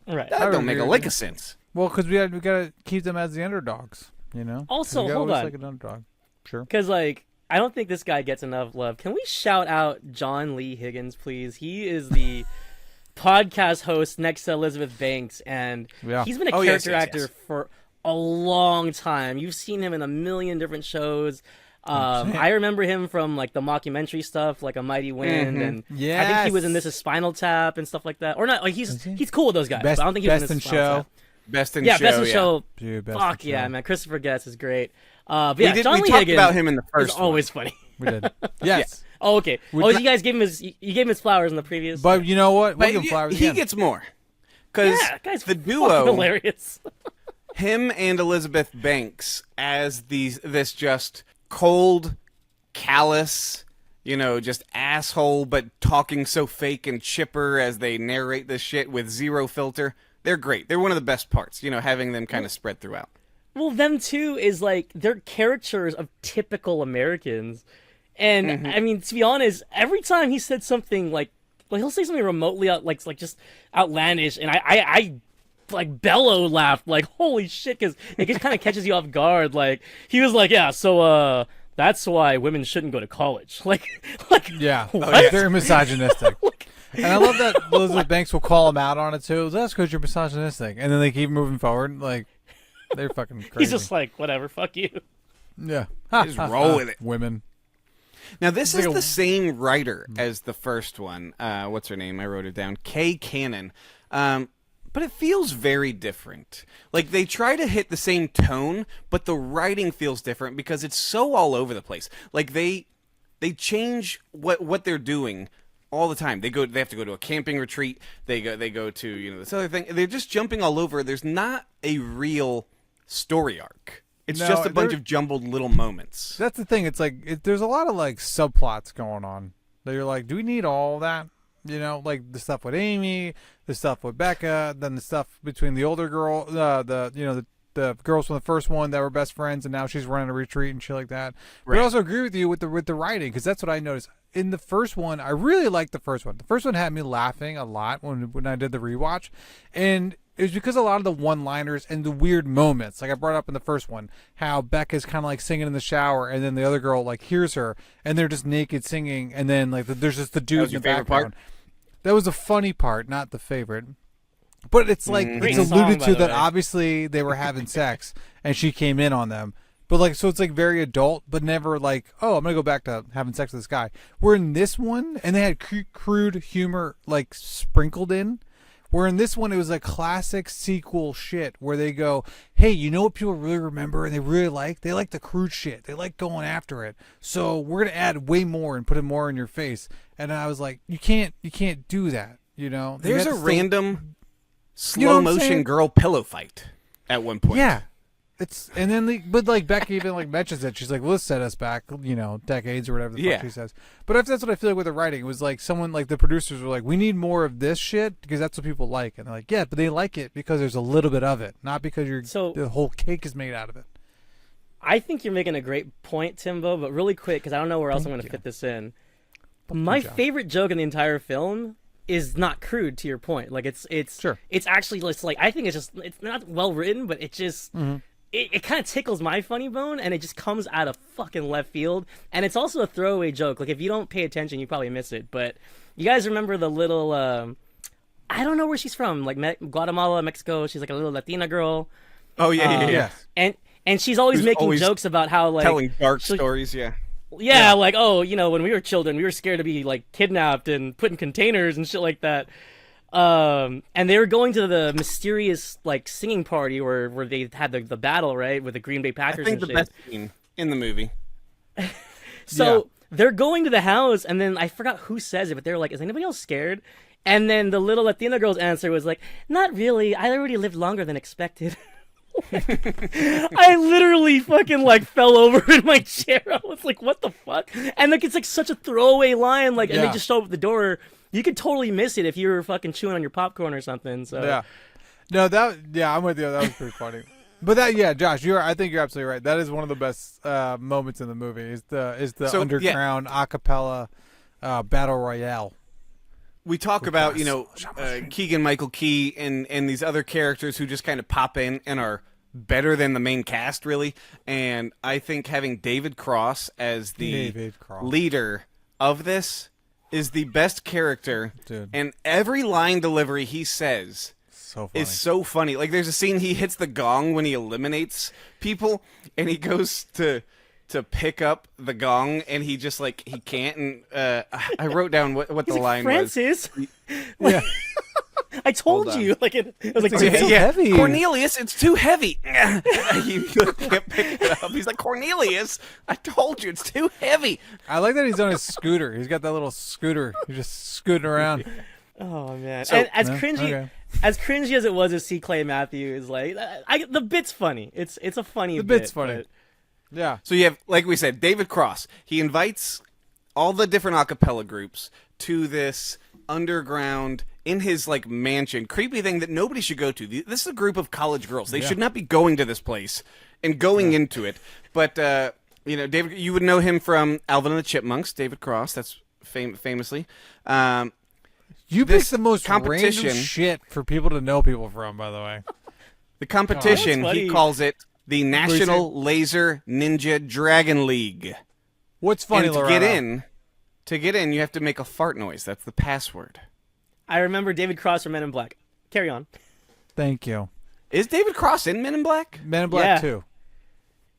[SPEAKER 3] Right.
[SPEAKER 1] That don't make a lick of sense.
[SPEAKER 2] Well, because we got to keep them as the underdogs, you know?
[SPEAKER 3] Also, hold on.
[SPEAKER 2] Like an underdog. Sure.
[SPEAKER 3] Because, like... I don't think this guy gets enough love. Can we shout out John Lee Higgins, please? He is the podcast host next to Elizabeth Banks, and he's been a character actor for a long time. You've seen him in a million different shows. I remember him from like the mockumentary stuff, like A Mighty Wind, and I think he was in This Is Spinal Tap and stuff like that. Or not? Like he's cool with those guys. But I don't think he was in This Is Spinal Tap.
[SPEAKER 1] Best in Show.
[SPEAKER 3] Best in Show.
[SPEAKER 2] Dude,
[SPEAKER 3] Fuck yeah, man. Christopher Guest is great. But
[SPEAKER 1] we
[SPEAKER 3] John Lee
[SPEAKER 1] talked
[SPEAKER 3] Higgins
[SPEAKER 1] about him in the first
[SPEAKER 3] is always funny.
[SPEAKER 2] We did. Yes.
[SPEAKER 3] Oh, okay. You guys gave him his flowers in the previous.
[SPEAKER 2] But you know what? We'll give him flowers
[SPEAKER 1] he
[SPEAKER 2] again.
[SPEAKER 1] gets more Because
[SPEAKER 3] guy's
[SPEAKER 1] the duo,
[SPEAKER 3] hilarious.
[SPEAKER 1] him and Elizabeth Banks as this just cold, callous, just asshole, but talking so fake and chipper as they narrate this shit with zero filter. They're great. They're one of the best parts, having them kind of spread throughout.
[SPEAKER 3] Well, them too is like they're caricatures of typical Americans, and I mean, to be honest, every time he said something like he'll say something remotely like just outlandish, and I like bellow laughed like holy shit, because it just kind of catches you off guard. Like he was like, yeah, so that's why women shouldn't go to college.
[SPEAKER 2] Yeah, very misogynistic. And I love that Elizabeth Banks will call him out on it too. That's because you're misogynistic, and then they keep moving forward like. They're fucking crazy.
[SPEAKER 3] He's just like, whatever, fuck you.
[SPEAKER 2] Yeah.
[SPEAKER 1] Just roll with it.
[SPEAKER 2] Women.
[SPEAKER 1] Now, this is the same writer as the first one. What's her name? I wrote it down. Kay Cannon. But it feels very different. Like, they try to hit the same tone, but the writing feels different because it's so all over the place. Like, they change what they're doing all the time. They have to go to a camping retreat. They go to, this other thing. They're just jumping all over. There's not a real story arc. It's just a bunch of jumbled little moments.
[SPEAKER 2] That's the thing. It's like there's a lot of like subplots going on that you're like, do we need all that? Like the stuff with Amy, the stuff with Becca, then the stuff between the older girl, the girls from the first one that were best friends, and now she's running a retreat and shit like that. Right. But I also agree with you with the writing, because that's what I noticed in the first one. I really liked the first one. The first one had me laughing a lot when I did the rewatch, and it was because a lot of the one-liners and the weird moments, like I brought up in the first one, how Becca's kind of like singing in the shower, and then the other girl like hears her, and they're just naked singing, and then like there's just the dude in the background. That was a funny part, not the favorite. But it's like it's alluded to that obviously they were having sex, and she came in on them. But like, so it's like very adult, but never like, oh, I'm gonna go back to having sex with this guy. Where in this one, and they had crude humor like sprinkled in. Where in this one, it was like classic sequel shit where they go, hey, you know what people really remember and they really like? They like the crude shit. They like going after it. So we're going to add way more and put it more in your face. And I was like, you can't do that,
[SPEAKER 1] There's a random slow motion girl pillow fight at one point.
[SPEAKER 2] Yeah. And then but like Becky even like mentions it. She's like, well, let's set us back, decades or whatever the fuck she says. But that's what I feel like with the writing. It was like someone like the producers were like, we need more of this shit because that's what people like. And they're like, yeah, but they like it because there's a little bit of it, not because the whole cake is made out of it.
[SPEAKER 3] I think you're making a great point, Timbo, but really quick, because I don't know where else I'm going to fit this in. My favorite joke in the entire film is not crude, to your point. Like it's actually just like, I think it's not well written, but it just it kind of tickles my funny bone, and it just comes out of fucking left field. And it's also a throwaway joke. Like if you don't pay attention, you probably miss it. But you guys remember the little I don't know where she's from, like Guatemala, Mexico. She's like a little Latina girl.
[SPEAKER 1] Oh yeah.
[SPEAKER 3] And she's always making jokes about how like
[SPEAKER 1] telling dark stories.
[SPEAKER 3] Yeah, like, oh, when we were children, we were scared to be like kidnapped and put in containers and shit like that. And they were going to the mysterious like singing party where they had the battle, right, with the Green Bay Packers.
[SPEAKER 1] I think the best scene in the movie.
[SPEAKER 3] So they're going to the house, and then I forgot who says it, but they're like, "Is anybody else scared?" And then the little Latina girl's answer was like, "Not really. I already lived longer than expected." I literally fucking like fell over in my chair. I was like, "What the fuck?" And like it's like such a throwaway line, like, and they just show up at the door. You could totally miss it if you were fucking chewing on your popcorn or something. So
[SPEAKER 2] I'm with you. That was pretty funny. But Josh, I think you're absolutely right. That is one of the best moments in the movie. Is the underground a cappella battle royale.
[SPEAKER 1] We talk about Keegan Michael Key and these other characters who just kind of pop in and are better than the main cast, really. And I think having David Cross as the leader of this is the best character.
[SPEAKER 2] Dude.
[SPEAKER 1] And every line delivery he says is so funny. Like there's a scene he hits the gong when he eliminates people, and he goes to pick up the gong, and he just like he can't. And I wrote down what the line
[SPEAKER 3] Francis.
[SPEAKER 1] was.
[SPEAKER 3] Yeah. I told you, like it was like
[SPEAKER 2] it's too heavy.
[SPEAKER 1] Cornelius, it's too heavy. You can't pick it up. He's like, Cornelius, I told you, it's too heavy.
[SPEAKER 2] I like that he's on his scooter. He's got that little scooter. He's just scooting around.
[SPEAKER 3] Oh man!
[SPEAKER 2] So,
[SPEAKER 3] and as cringy as cringy as it was to see Clay Matthews, like the bit's funny. It's a funny.
[SPEAKER 2] The bit's
[SPEAKER 3] bit,
[SPEAKER 2] funny.
[SPEAKER 3] But...
[SPEAKER 2] Yeah.
[SPEAKER 1] So you have, like we said, David Cross. He invites all the different a cappella groups to this underground, in his like mansion, creepy thing that nobody should go to. This is a group of college girls. They should not be going to this place and going into it. But David, you would know him from Alvin and the Chipmunks. David Cross. That's famously.
[SPEAKER 2] You pick the most random shit for people to know people from, by the way.
[SPEAKER 1] The competition, he calls it the National Laser Ninja Dragon League.
[SPEAKER 2] What's funny,
[SPEAKER 1] and to get in, you have to make a fart noise. That's the password.
[SPEAKER 3] I remember David Cross from Men in Black. Carry on.
[SPEAKER 2] Thank you.
[SPEAKER 1] Is David Cross in Men in Black?
[SPEAKER 2] Men in Black 2.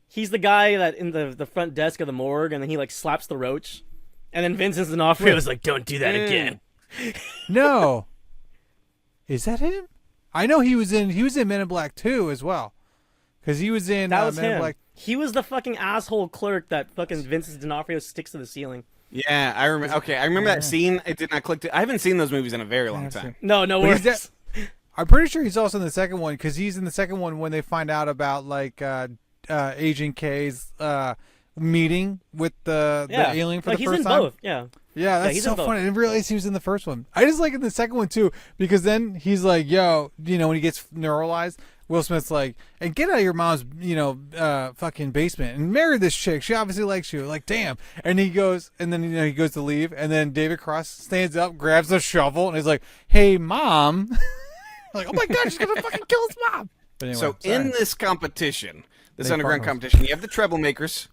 [SPEAKER 3] He's the guy that in the front desk of the morgue, and then he like slaps the roach, and then Vincent D'Onofrio was like, "Don't do that again."
[SPEAKER 2] No. Is that him? I know he was in Men in Black 2 as well. Because he was in
[SPEAKER 3] Men
[SPEAKER 2] in Black.
[SPEAKER 3] He was the fucking asshole clerk that fucking Vincent D'Onofrio sticks to the ceiling.
[SPEAKER 1] Yeah, I remember. Okay, I remember that scene. It did not click. I haven't seen those movies in a very long time.
[SPEAKER 3] No worries.
[SPEAKER 2] I'm pretty sure he's also in the second one because he's in the second one when they find out about like Agent K's meeting with the alien for the first time.
[SPEAKER 3] He's in both. Yeah.
[SPEAKER 2] Yeah, that's so funny. I didn't realize he was in the first one. I just like in the second one too because then he's like, "Yo," when he gets neuralized, Will Smith's like, "And get out of your mom's, fucking basement and marry this chick. She obviously likes you." Like, damn. And he goes, and then he goes to leave, and then David Cross stands up, grabs a shovel, and he's like, "Hey, mom." Like, oh my god, she's gonna fucking kill his mom. But anyway,
[SPEAKER 1] so in this competition, this underground competition, you have the Treblemakers,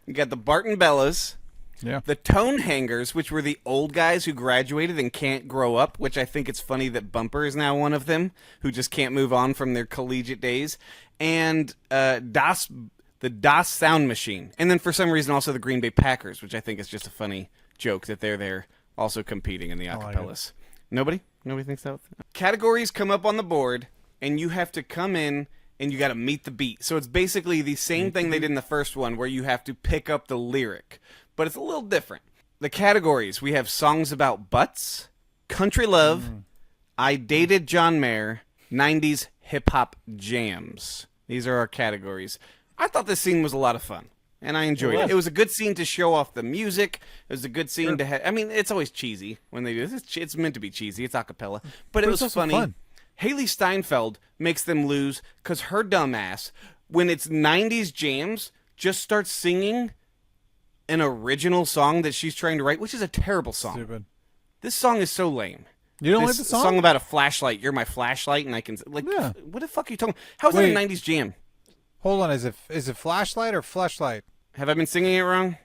[SPEAKER 1] you got the Barton Bellas.
[SPEAKER 2] Yeah.
[SPEAKER 1] The Tone Hangers, which were the old guys who graduated and can't grow up, which I think it's funny that Bumper is now one of them, who just can't move on from their collegiate days. And the DOS Sound Machine. And then for some reason also the Green Bay Packers, which I think is just a funny joke that they're there also competing in the acapellas. Nobody? Nobody thinks that? Categories come up on the board, and you have to come in and you got to meet the beat. So it's basically the same thing they did in the first one where you have to pick up the lyric. But it's a little different. The categories, we have songs about butts, country love, I dated John Mayer, 90s hip-hop jams. These are our categories. I thought this scene was a lot of fun, and I enjoyed it. It was a good scene to show off the music. It was a good scene to have... I mean, it's always cheesy when they do this. It's meant to be cheesy. It's a cappella. But it was funny. Fun. Haley Steinfeld makes them lose because her dumb ass, when it's 90s jams, just starts singing an original song that she's trying to write, which is a terrible song.
[SPEAKER 2] Stupid.
[SPEAKER 1] This song is so lame.
[SPEAKER 2] You don't like the song?
[SPEAKER 1] Song about a flashlight. You're my flashlight, and I can what the fuck are you talking? How is that a '90s jam?
[SPEAKER 2] Hold on, is it flashlight or flashlight?
[SPEAKER 1] Have I been singing it wrong?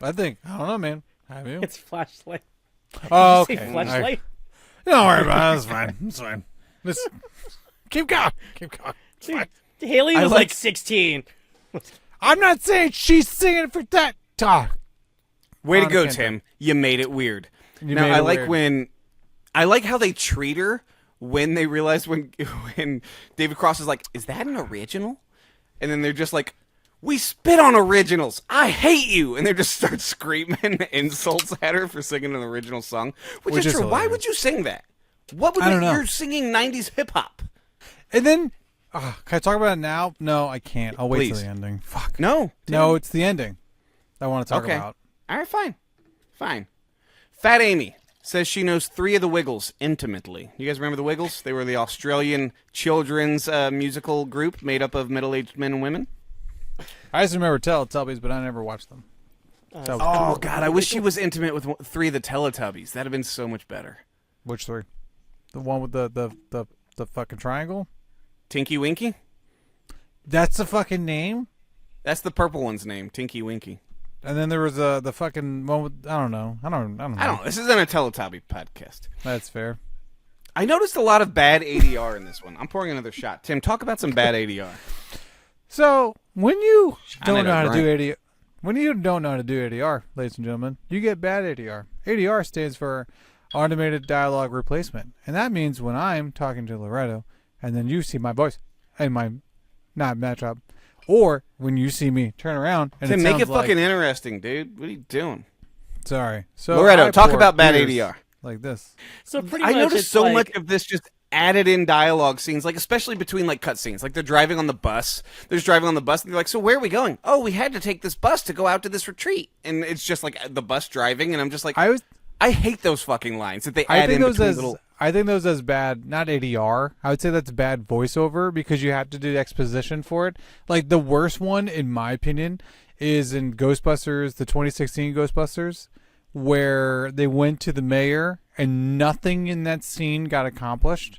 [SPEAKER 2] I don't know, man. Have you?
[SPEAKER 3] It's flashlight.
[SPEAKER 2] Oh, okay.
[SPEAKER 3] Flashlight.
[SPEAKER 2] Don't worry about it. It's fine. It's fine. Just keep going. Keep going.
[SPEAKER 3] Dude, Haley was like 16.
[SPEAKER 2] I'm not saying she's singing for that. Talk.
[SPEAKER 1] Way to go, Tim. You made it weird. I like how they treat her when they realize when David Cross is like, is that an original? And then they're just like, we spit on originals. I hate you. And they just start screaming insults at her for singing an original song. Which is true. Hilarious. Why would you sing that? What would you're singing 90s hip hop?
[SPEAKER 2] And then can I talk about it now? No, I can't. I'll wait till the ending. Fuck.
[SPEAKER 1] No.
[SPEAKER 2] No, it's the ending I want to talk about.
[SPEAKER 1] All right, fine. Fat Amy says she knows 3 of the Wiggles intimately. You guys remember the Wiggles? They were the Australian children's musical group made up of middle-aged men and women.
[SPEAKER 2] I just remember Teletubbies, but I never watched them.
[SPEAKER 1] Oh, God, I wish she was intimate with 3 of the Teletubbies. That'd have been so much better.
[SPEAKER 2] Which 3? The one with the fucking triangle?
[SPEAKER 1] Tinky Winky?
[SPEAKER 2] That's the fucking name?
[SPEAKER 1] That's the purple one's name, Tinky Winky.
[SPEAKER 2] And then there was the fucking one with, I don't know.
[SPEAKER 1] This isn't a Teletubby podcast.
[SPEAKER 2] That's fair.
[SPEAKER 1] I noticed a lot of bad ADR in this one. I'm pouring another shot. Tim, talk about some bad ADR.
[SPEAKER 2] So, when you don't know how to do ADR, ladies and gentlemen, you get bad ADR. ADR stands for automated dialogue replacement. And that means when I'm talking to Loretto, and then you see my voice, and my, not matchup, or when you see me turn around and
[SPEAKER 1] Tim, make it fucking interesting, dude. What are you doing?
[SPEAKER 2] Sorry. So
[SPEAKER 1] Loretto, talk about bad ADR.
[SPEAKER 2] Like this.
[SPEAKER 3] So pretty much
[SPEAKER 1] I noticed so much of this just added in dialogue scenes, like especially between like cut scenes, like they're driving on the bus. They're driving on the bus, and they're like, "So where are we going?" "Oh, we had to take this bus to go out to this retreat." And it's just like the bus driving, and I'm just like, I hate those fucking lines that they add in between little.
[SPEAKER 2] I think those as bad, not ADR. I would say that's bad voiceover because you have to do exposition for it. Like the worst one, in my opinion, is in Ghostbusters, the 2016 Ghostbusters, where they went to the mayor and nothing in that scene got accomplished.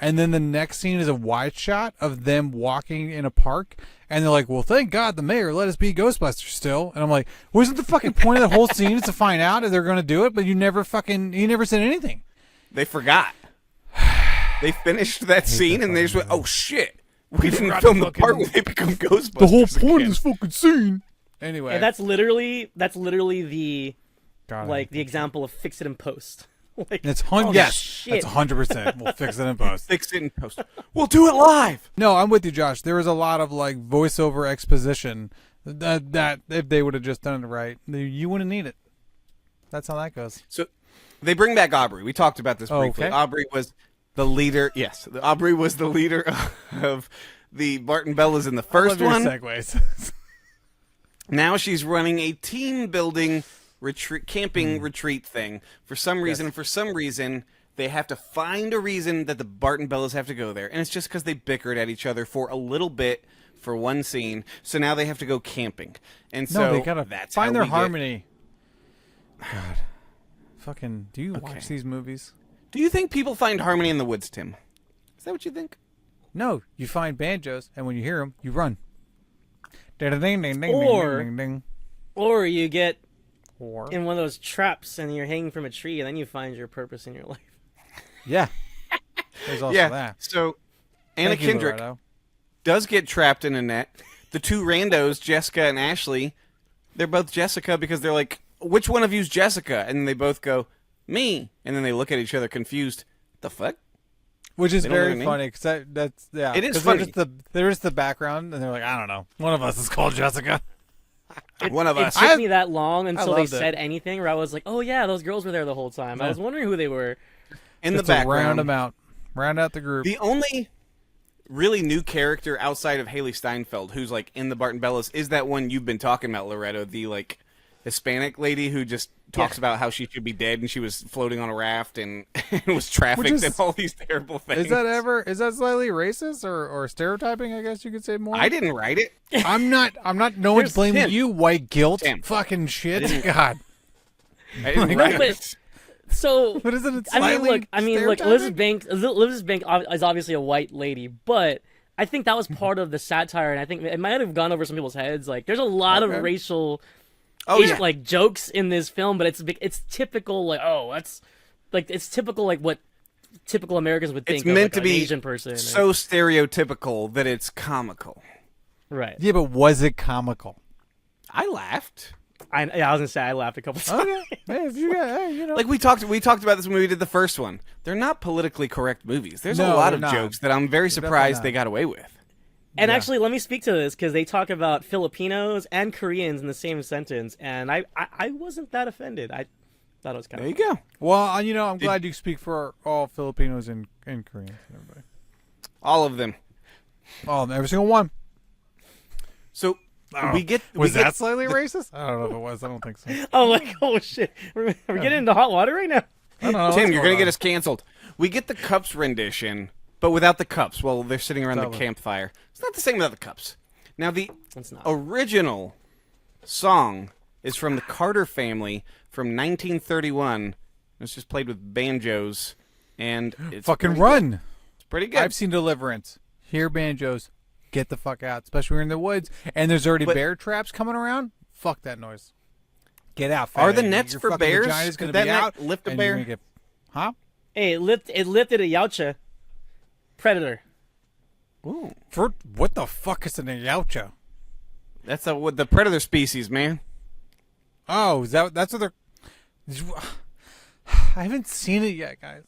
[SPEAKER 2] And then the next scene is a wide shot of them walking in a park. And they're like, well, thank God the mayor let us be Ghostbusters still. And I'm like, wasn't the fucking point of the whole scene is to find out if they're going to do it? But you never said anything.
[SPEAKER 1] They forgot. They finished that scene and they just went, oh shit. We didn't film the part where they become Ghostbusters.
[SPEAKER 2] The whole point of this fucking scene. Anyway.
[SPEAKER 3] And that's literally the the example of fix it in post.
[SPEAKER 2] Like, that's 100%. We'll fix it in post.
[SPEAKER 1] Fix it in post. We'll do it live.
[SPEAKER 2] No, I'm with you, Josh. There was a lot of like voiceover exposition that if they would have just done it right, you wouldn't need it. That's how that goes.
[SPEAKER 1] So they bring back Aubrey. We talked about this briefly.
[SPEAKER 2] Okay.
[SPEAKER 1] Aubrey was the leader. Yes, Aubrey was the leader of the Barton Bellas in the first one.
[SPEAKER 2] Segues.
[SPEAKER 1] Now she's running a team building camping retreat thing. For some reason, they have to find a reason that the Barton Bellas have to go there, and it's just because they bickered at each other for a little bit for one scene. So now they have to go camping, and so
[SPEAKER 2] they gotta find their harmony. God, fucking, do you watch these movies?
[SPEAKER 1] Do you think people find harmony in the woods, Tim? Is that what you think?
[SPEAKER 2] No, you find banjos, and when you hear them, you run.
[SPEAKER 3] Or you get in one of those traps and you're hanging from a tree and then you find your purpose in your life.
[SPEAKER 2] Yeah. There's also that.
[SPEAKER 1] So Anna Kendrick does get trapped in a net. The two randos, Jessica and Ashley, they're both Jessica because they're like, which one of you's Jessica? And they both go, me. And then they look at each other confused. The fuck?
[SPEAKER 2] Which is very funny because that's
[SPEAKER 1] it is funny.
[SPEAKER 2] There's the background, and they're like, I don't know, one of us is called Jessica.
[SPEAKER 1] One of us.
[SPEAKER 3] It took me that long until they said anything where I was like, oh yeah, those girls were there the whole time. I was wondering who they were.
[SPEAKER 1] In the background,
[SPEAKER 2] round out the group.
[SPEAKER 1] The only really new character outside of Haley Steinfeld, who's like in the Barton Bellas, is that one you've been talking about, Loretto, the like Hispanic lady who just talks about how she should be dead and she was floating on a raft and was trafficked and all these terrible things.
[SPEAKER 2] Is that slightly racist or stereotyping, I guess you could say more?
[SPEAKER 1] I didn't write it.
[SPEAKER 2] I'm not no one's blaming you, white guilt.
[SPEAKER 1] Tim.
[SPEAKER 2] Fucking shit. God.
[SPEAKER 1] I didn't write it.
[SPEAKER 3] So
[SPEAKER 2] what is it?
[SPEAKER 3] Look, Elizabeth Banks is obviously a white lady, but I think that was part of the satire, and I think it might have gone over some people's heads. Like, there's a lot of racial like jokes in this film, but it's typical it's typical like what typical Americans would think.
[SPEAKER 1] It's meant to
[SPEAKER 3] an
[SPEAKER 1] be
[SPEAKER 3] Asian person.
[SPEAKER 1] So stereotypical that it's comical.
[SPEAKER 3] Right.
[SPEAKER 2] Yeah, but was it comical?
[SPEAKER 1] I laughed.
[SPEAKER 3] I was gonna say I laughed a couple times.
[SPEAKER 2] Okay. Hey, if you got,
[SPEAKER 1] like we talked about this when we did the first one. They're not politically correct movies. There's a lot of jokes that I'm very surprised they got away with.
[SPEAKER 3] And actually, let me speak to this because they talk about Filipinos and Koreans in the same sentence, and I wasn't that offended. I thought it was kind of
[SPEAKER 1] there. You go.
[SPEAKER 2] Well, I'm glad you speak for all Filipinos and Koreans and everybody.
[SPEAKER 1] All of them.
[SPEAKER 2] All of them, every single one.
[SPEAKER 1] So
[SPEAKER 2] was that slightly racist? I don't know if it was. I don't think so.
[SPEAKER 3] Oh shit! We're getting into hot water right now.
[SPEAKER 2] I don't know.
[SPEAKER 1] Tim, you're gonna get us canceled. We get the cups rendition, but without the cups. Well, they're sitting around the campfire. It's not the same without the cups. Now, the original song is from the Carter Family from 1931. It's just played with banjos, and it's
[SPEAKER 2] fucking run.
[SPEAKER 1] Good. It's pretty good.
[SPEAKER 2] I've seen Deliverance. Hear banjos. Get the fuck out, especially when you're in the woods, and there's already bear traps coming around. Fuck that noise. Get out.
[SPEAKER 1] Are the nets for bears?
[SPEAKER 2] Could that net
[SPEAKER 1] lift a bear?
[SPEAKER 2] Huh?
[SPEAKER 3] Hey, it lifted a Yautja predator.
[SPEAKER 2] Ooh. For what the fuck is an Yautja?
[SPEAKER 1] That's the predator species, man.
[SPEAKER 2] Oh, that's what they're. I haven't seen it yet, guys.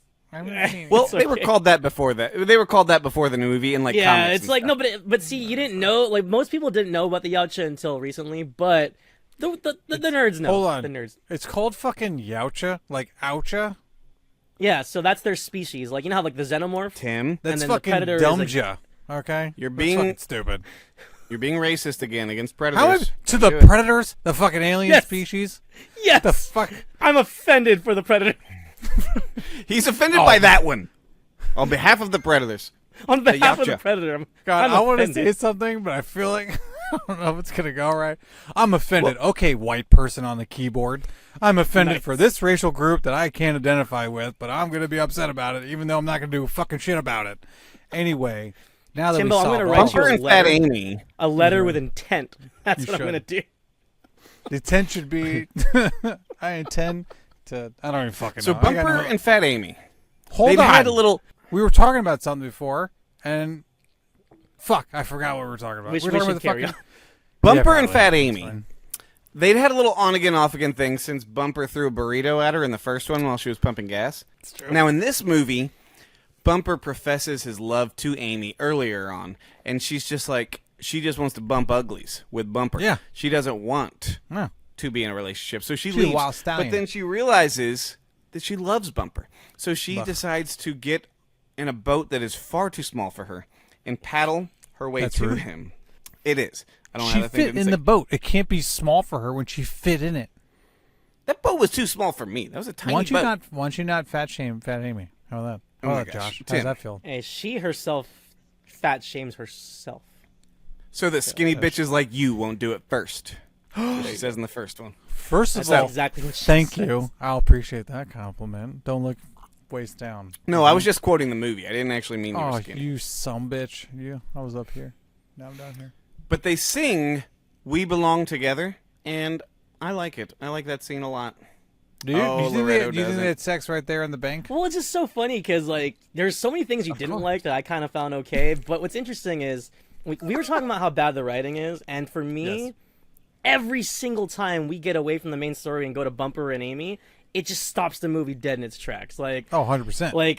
[SPEAKER 1] Well, they were called that before that. They were called that before the movie and comics
[SPEAKER 3] it's like
[SPEAKER 1] stuff.
[SPEAKER 3] No, but see, you didn't know. Like most people didn't know about the Yautja until recently, but the nerds know.
[SPEAKER 2] Hold on,
[SPEAKER 3] the nerds.
[SPEAKER 2] It's called fucking Yautja, like Oucha.
[SPEAKER 3] Yeah, so that's their species. Like, you know how like the xenomorph?
[SPEAKER 1] Tim,
[SPEAKER 2] That's
[SPEAKER 3] and then
[SPEAKER 2] fucking
[SPEAKER 3] the predator
[SPEAKER 2] dumbja. Okay,
[SPEAKER 1] You're
[SPEAKER 2] That's
[SPEAKER 1] being-
[SPEAKER 2] fucking stupid.
[SPEAKER 1] you're being racist again against predators.
[SPEAKER 2] How to the
[SPEAKER 1] Do it.
[SPEAKER 2] predators, the fucking alien
[SPEAKER 3] Yes.
[SPEAKER 2] species?
[SPEAKER 3] Yes.
[SPEAKER 2] The fuck?
[SPEAKER 3] I'm offended for the predator.
[SPEAKER 1] He's offended by that one. On behalf of the predators.
[SPEAKER 3] On behalf of the
[SPEAKER 1] yachtja.
[SPEAKER 3] predator,
[SPEAKER 2] God,
[SPEAKER 3] I'm
[SPEAKER 2] I want to
[SPEAKER 3] offended.
[SPEAKER 2] say something, but I feel like I don't know if it's gonna go right. I'm offended. Okay, white person on the keyboard. I'm offended
[SPEAKER 3] Nice.
[SPEAKER 2] for this racial group that I can't identify with, but I'm gonna be upset about it, even though I'm not gonna do fucking shit about it. Anyway, now that
[SPEAKER 3] Timbo, I'm
[SPEAKER 2] we
[SPEAKER 3] gonna
[SPEAKER 2] solved
[SPEAKER 3] write
[SPEAKER 2] all
[SPEAKER 3] you
[SPEAKER 1] Bumper
[SPEAKER 3] a
[SPEAKER 1] and
[SPEAKER 3] letter.
[SPEAKER 1] Fat Amy.
[SPEAKER 3] A letter with intent. That's
[SPEAKER 2] You
[SPEAKER 3] what I'm
[SPEAKER 2] should.
[SPEAKER 3] going to do.
[SPEAKER 2] the intent should be I intend to. I don't even fucking
[SPEAKER 1] So
[SPEAKER 2] know. I got
[SPEAKER 1] Bumper
[SPEAKER 2] no-
[SPEAKER 1] and Fat Amy.
[SPEAKER 2] hold
[SPEAKER 1] They
[SPEAKER 2] on.
[SPEAKER 1] had a little.
[SPEAKER 2] We were talking about something before, and fuck, I forgot what we were talking about.
[SPEAKER 3] We
[SPEAKER 2] we were
[SPEAKER 3] should
[SPEAKER 2] talking about the
[SPEAKER 3] carry
[SPEAKER 2] fucking.
[SPEAKER 3] on.
[SPEAKER 1] Bumper
[SPEAKER 2] Yeah,
[SPEAKER 1] and
[SPEAKER 2] probably.
[SPEAKER 1] Fat
[SPEAKER 2] That's
[SPEAKER 1] Amy.
[SPEAKER 2] fine.
[SPEAKER 1] They'd had a little on again, off again thing since Bumper threw a burrito at her in the first one while she was pumping gas. Now in this movie, Bumper professes his love to Amy earlier on, and she's just like, she just wants to bump uglies with Bumper.
[SPEAKER 2] Yeah.
[SPEAKER 1] She doesn't want
[SPEAKER 2] No.
[SPEAKER 1] to be in a relationship, so she
[SPEAKER 2] She's a
[SPEAKER 1] leaves.
[SPEAKER 2] wild stallion.
[SPEAKER 1] But then she realizes that she loves Bumper, so she
[SPEAKER 2] Ugh.
[SPEAKER 1] decides to get in a boat that is far too small for her and paddle her way
[SPEAKER 2] That's
[SPEAKER 1] to
[SPEAKER 2] rude.
[SPEAKER 1] him. It is. I don't
[SPEAKER 2] She
[SPEAKER 1] have to think
[SPEAKER 2] fit
[SPEAKER 1] of
[SPEAKER 2] in
[SPEAKER 1] it.
[SPEAKER 2] the boat. It can't be small for her when she fit in it.
[SPEAKER 1] That boat was too small for me. That was a tiny boat.
[SPEAKER 2] Why don't you not fat Amy? How about that?
[SPEAKER 1] Oh
[SPEAKER 2] How
[SPEAKER 1] my
[SPEAKER 2] about that,
[SPEAKER 1] gosh.
[SPEAKER 2] Josh? How
[SPEAKER 1] Tim.
[SPEAKER 2] does that feel?
[SPEAKER 3] Hey, she herself fat shames herself.
[SPEAKER 1] So that skinny bitches like you won't do it first. She says in the first one.
[SPEAKER 2] First of
[SPEAKER 3] That's
[SPEAKER 2] all,
[SPEAKER 3] exactly what she
[SPEAKER 2] thank
[SPEAKER 3] says.
[SPEAKER 2] you. I'll appreciate that compliment. Don't look waist down.
[SPEAKER 1] No, I was just quoting the movie. I didn't actually mean you were
[SPEAKER 2] Oh,
[SPEAKER 1] skinny.
[SPEAKER 2] you sumbitch. I was up here. Now I'm down here.
[SPEAKER 1] But they sing "We Belong Together," and I like it. I like that scene a lot.
[SPEAKER 2] Do you?
[SPEAKER 1] Oh,
[SPEAKER 2] do you think
[SPEAKER 1] Loretto
[SPEAKER 2] they
[SPEAKER 1] doesn't.
[SPEAKER 2] had sex right there in the bank?
[SPEAKER 3] Well, it's just so funny because like there's so many things you didn't
[SPEAKER 2] course.
[SPEAKER 3] like that I kind of found okay. But what's interesting is we were talking about how bad the writing is, and for me,
[SPEAKER 2] Yes.
[SPEAKER 3] every single time we get away from the main story and go to Bumper and Amy, it just stops the movie dead in its tracks. Like,
[SPEAKER 2] Oh, 100%.
[SPEAKER 3] like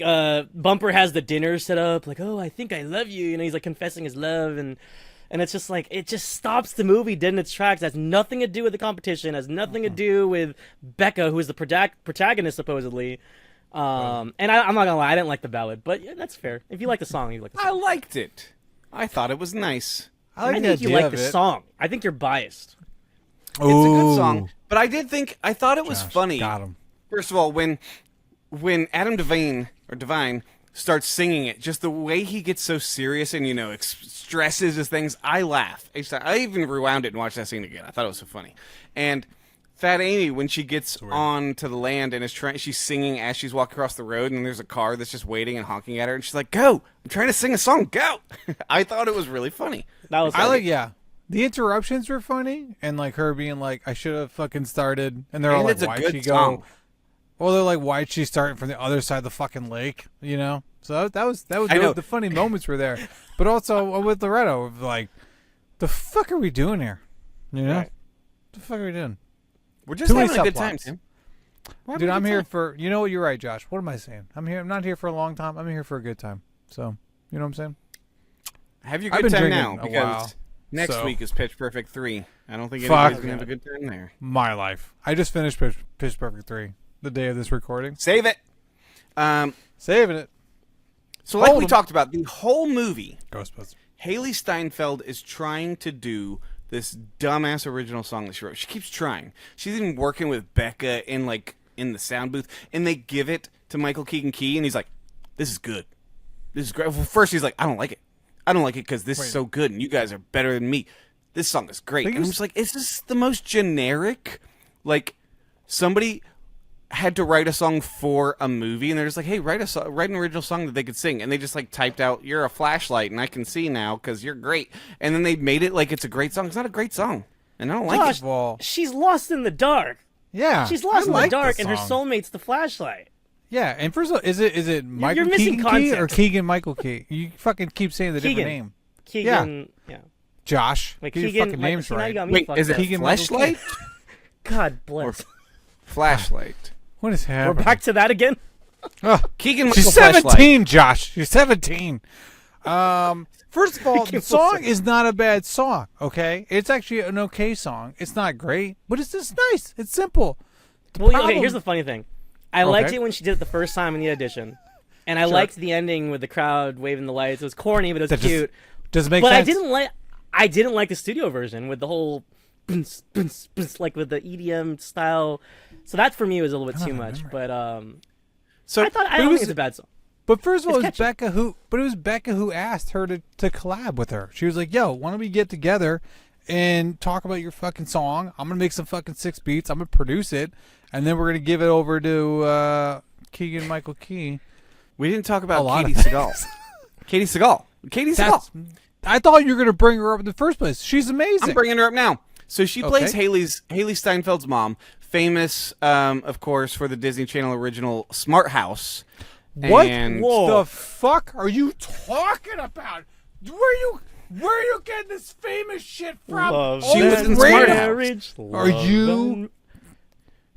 [SPEAKER 3] Bumper has the dinner set up, like, oh, I think I love you, you know, he's like confessing his love, and it's just like it just stops the movie dead in its tracks. It has nothing to do with the competition. Has nothing to do with Becca, who is the protagonist supposedly. And I'm not gonna lie, I didn't like the ballad, but yeah, that's fair. If you like the song, you like the
[SPEAKER 1] I
[SPEAKER 3] song.
[SPEAKER 1] liked it. I thought it was nice.
[SPEAKER 2] I like
[SPEAKER 3] I
[SPEAKER 2] the
[SPEAKER 3] think you
[SPEAKER 2] idea
[SPEAKER 3] like
[SPEAKER 2] of
[SPEAKER 3] the
[SPEAKER 2] it.
[SPEAKER 3] song. I think you're biased.
[SPEAKER 1] It's a good song, but I thought it was
[SPEAKER 2] Josh,
[SPEAKER 1] funny.
[SPEAKER 2] got him.
[SPEAKER 1] First of all, when Adam Devine starts singing it, just the way he gets so serious and stresses his things, I laugh. I even rewound it and watched that scene again. I thought it was so funny. And Fat Amy, when she gets on to the land and she's singing as she's walking across the road, and there's a car that's just waiting and honking at her, and she's like, "Go! I'm trying to sing a song. Go!" I thought it was really funny.
[SPEAKER 3] That was
[SPEAKER 2] I like, yeah. The interruptions were funny, and like her being like, "I should have fucking started," and they're all
[SPEAKER 1] And
[SPEAKER 2] like,
[SPEAKER 1] it's a
[SPEAKER 2] "Why'd
[SPEAKER 1] good
[SPEAKER 2] she
[SPEAKER 1] song.
[SPEAKER 2] go?" Well, they're like, "Why'd she start from the other side of the fucking lake?" You know. So that was
[SPEAKER 1] I know.
[SPEAKER 2] the funny moments were there, but also with Loretto, like, the fuck are we doing here? You know,
[SPEAKER 3] Right.
[SPEAKER 2] the fuck are we doing?
[SPEAKER 1] We're just
[SPEAKER 2] Too many
[SPEAKER 1] having a good time,
[SPEAKER 2] subplots.
[SPEAKER 1] Tim.
[SPEAKER 2] Dude, I'm here for. You know what? You're right, Josh. What am I saying? I'm here. I'm not here for a long time. I'm here for a good time. So, you know what I'm saying?
[SPEAKER 1] Have your
[SPEAKER 2] I've
[SPEAKER 1] good
[SPEAKER 2] been
[SPEAKER 1] time
[SPEAKER 2] drinking
[SPEAKER 1] now
[SPEAKER 2] a
[SPEAKER 1] because
[SPEAKER 2] while,
[SPEAKER 1] next
[SPEAKER 2] so-
[SPEAKER 1] week is Pitch Perfect 3. I don't think
[SPEAKER 2] Fuck.
[SPEAKER 1] anybody's gonna have a good time there.
[SPEAKER 2] My life. I just finished Pitch Perfect 3 the day of this recording.
[SPEAKER 1] Save it.
[SPEAKER 2] Saving it.
[SPEAKER 1] So like
[SPEAKER 2] Hold
[SPEAKER 1] we
[SPEAKER 2] 'em.
[SPEAKER 1] talked about, the whole movie,
[SPEAKER 2] Ghostbusters.
[SPEAKER 1] Haley Steinfeld is trying to do this dumbass original song that she wrote. She keeps trying. She's even working with Becca in the sound booth, and they give it to Michael Keegan Key, and he's like, "This is good. This is great." Well, first he's like, "I don't like it. I don't like it because this is so good, and you guys are better than me. This song is great." And I'm just like, "Is this the most generic? Like, somebody had to write a song for a movie, and they're just like, hey, write an original song that they could sing," and they just like typed out, "You're a flashlight and I can see now because you're great," and then they made it like it's a great song. It's not a great song, and I don't like
[SPEAKER 3] Josh,
[SPEAKER 1] it.
[SPEAKER 2] Well,
[SPEAKER 3] she's lost in the dark.
[SPEAKER 2] yeah.
[SPEAKER 3] She's lost
[SPEAKER 2] I
[SPEAKER 3] in the
[SPEAKER 2] like
[SPEAKER 3] dark,
[SPEAKER 2] the
[SPEAKER 3] and her
[SPEAKER 2] song.
[SPEAKER 3] soulmate's the flashlight.
[SPEAKER 2] Yeah, and first of all, is it Michael
[SPEAKER 3] missing
[SPEAKER 2] Keegan Key or
[SPEAKER 3] context.
[SPEAKER 2] Keegan Michael Key? You fucking keep saying the different
[SPEAKER 3] Keegan.
[SPEAKER 2] name.
[SPEAKER 3] Keegan, yeah.
[SPEAKER 2] Josh.
[SPEAKER 3] Like
[SPEAKER 2] Get your
[SPEAKER 3] Keegan,
[SPEAKER 2] fucking
[SPEAKER 3] like,
[SPEAKER 2] names
[SPEAKER 3] see, now you
[SPEAKER 2] right.
[SPEAKER 3] got me
[SPEAKER 1] Wait,
[SPEAKER 3] fucked
[SPEAKER 1] is it
[SPEAKER 3] up.
[SPEAKER 2] Keegan Michael
[SPEAKER 1] flashlight
[SPEAKER 3] God
[SPEAKER 1] or
[SPEAKER 3] bless.
[SPEAKER 1] flashlight?
[SPEAKER 2] What is
[SPEAKER 3] We're
[SPEAKER 2] happening?
[SPEAKER 3] back to that again.
[SPEAKER 2] Oh,
[SPEAKER 1] Keegan Michael
[SPEAKER 2] she's
[SPEAKER 1] Flashlight.
[SPEAKER 2] 17, Josh. She's 17. First of all, the
[SPEAKER 3] Keegan
[SPEAKER 2] song
[SPEAKER 3] Wilson.
[SPEAKER 2] is not a bad song, okay? It's actually an okay song. It's not great, but it's just nice. It's simple. The
[SPEAKER 3] Well, okay,
[SPEAKER 2] problem-
[SPEAKER 3] here's the funny thing. I liked it when she did it the first time in the audition. And I liked the ending with the crowd waving the lights. It was corny, but it was cute.
[SPEAKER 2] Does it make
[SPEAKER 3] sense?
[SPEAKER 2] But
[SPEAKER 3] I didn't like the studio version with the whole like with the EDM style. So that for me was a little bit too much. But I don't think it's a bad song.
[SPEAKER 2] But first of all, it was Becca who asked her to collab with her. She was like, "Yo, why don't we get together and talk about your fucking song? I'm gonna make some fucking 6 beats. I'm gonna produce it, and then we're gonna give it over to Keegan Michael Key."
[SPEAKER 1] We didn't talk about Katie Seagal. Katie Seagal.
[SPEAKER 2] I thought you were gonna bring her up in the first place. She's amazing.
[SPEAKER 1] I'm bringing her up now. So she plays Haley Steinfeld's mom, famous, of course, for the Disney Channel original Smart House.
[SPEAKER 2] What the fuck are you talking about? Where are you getting this famous shit from?
[SPEAKER 1] She was in Smart House.
[SPEAKER 2] Are you,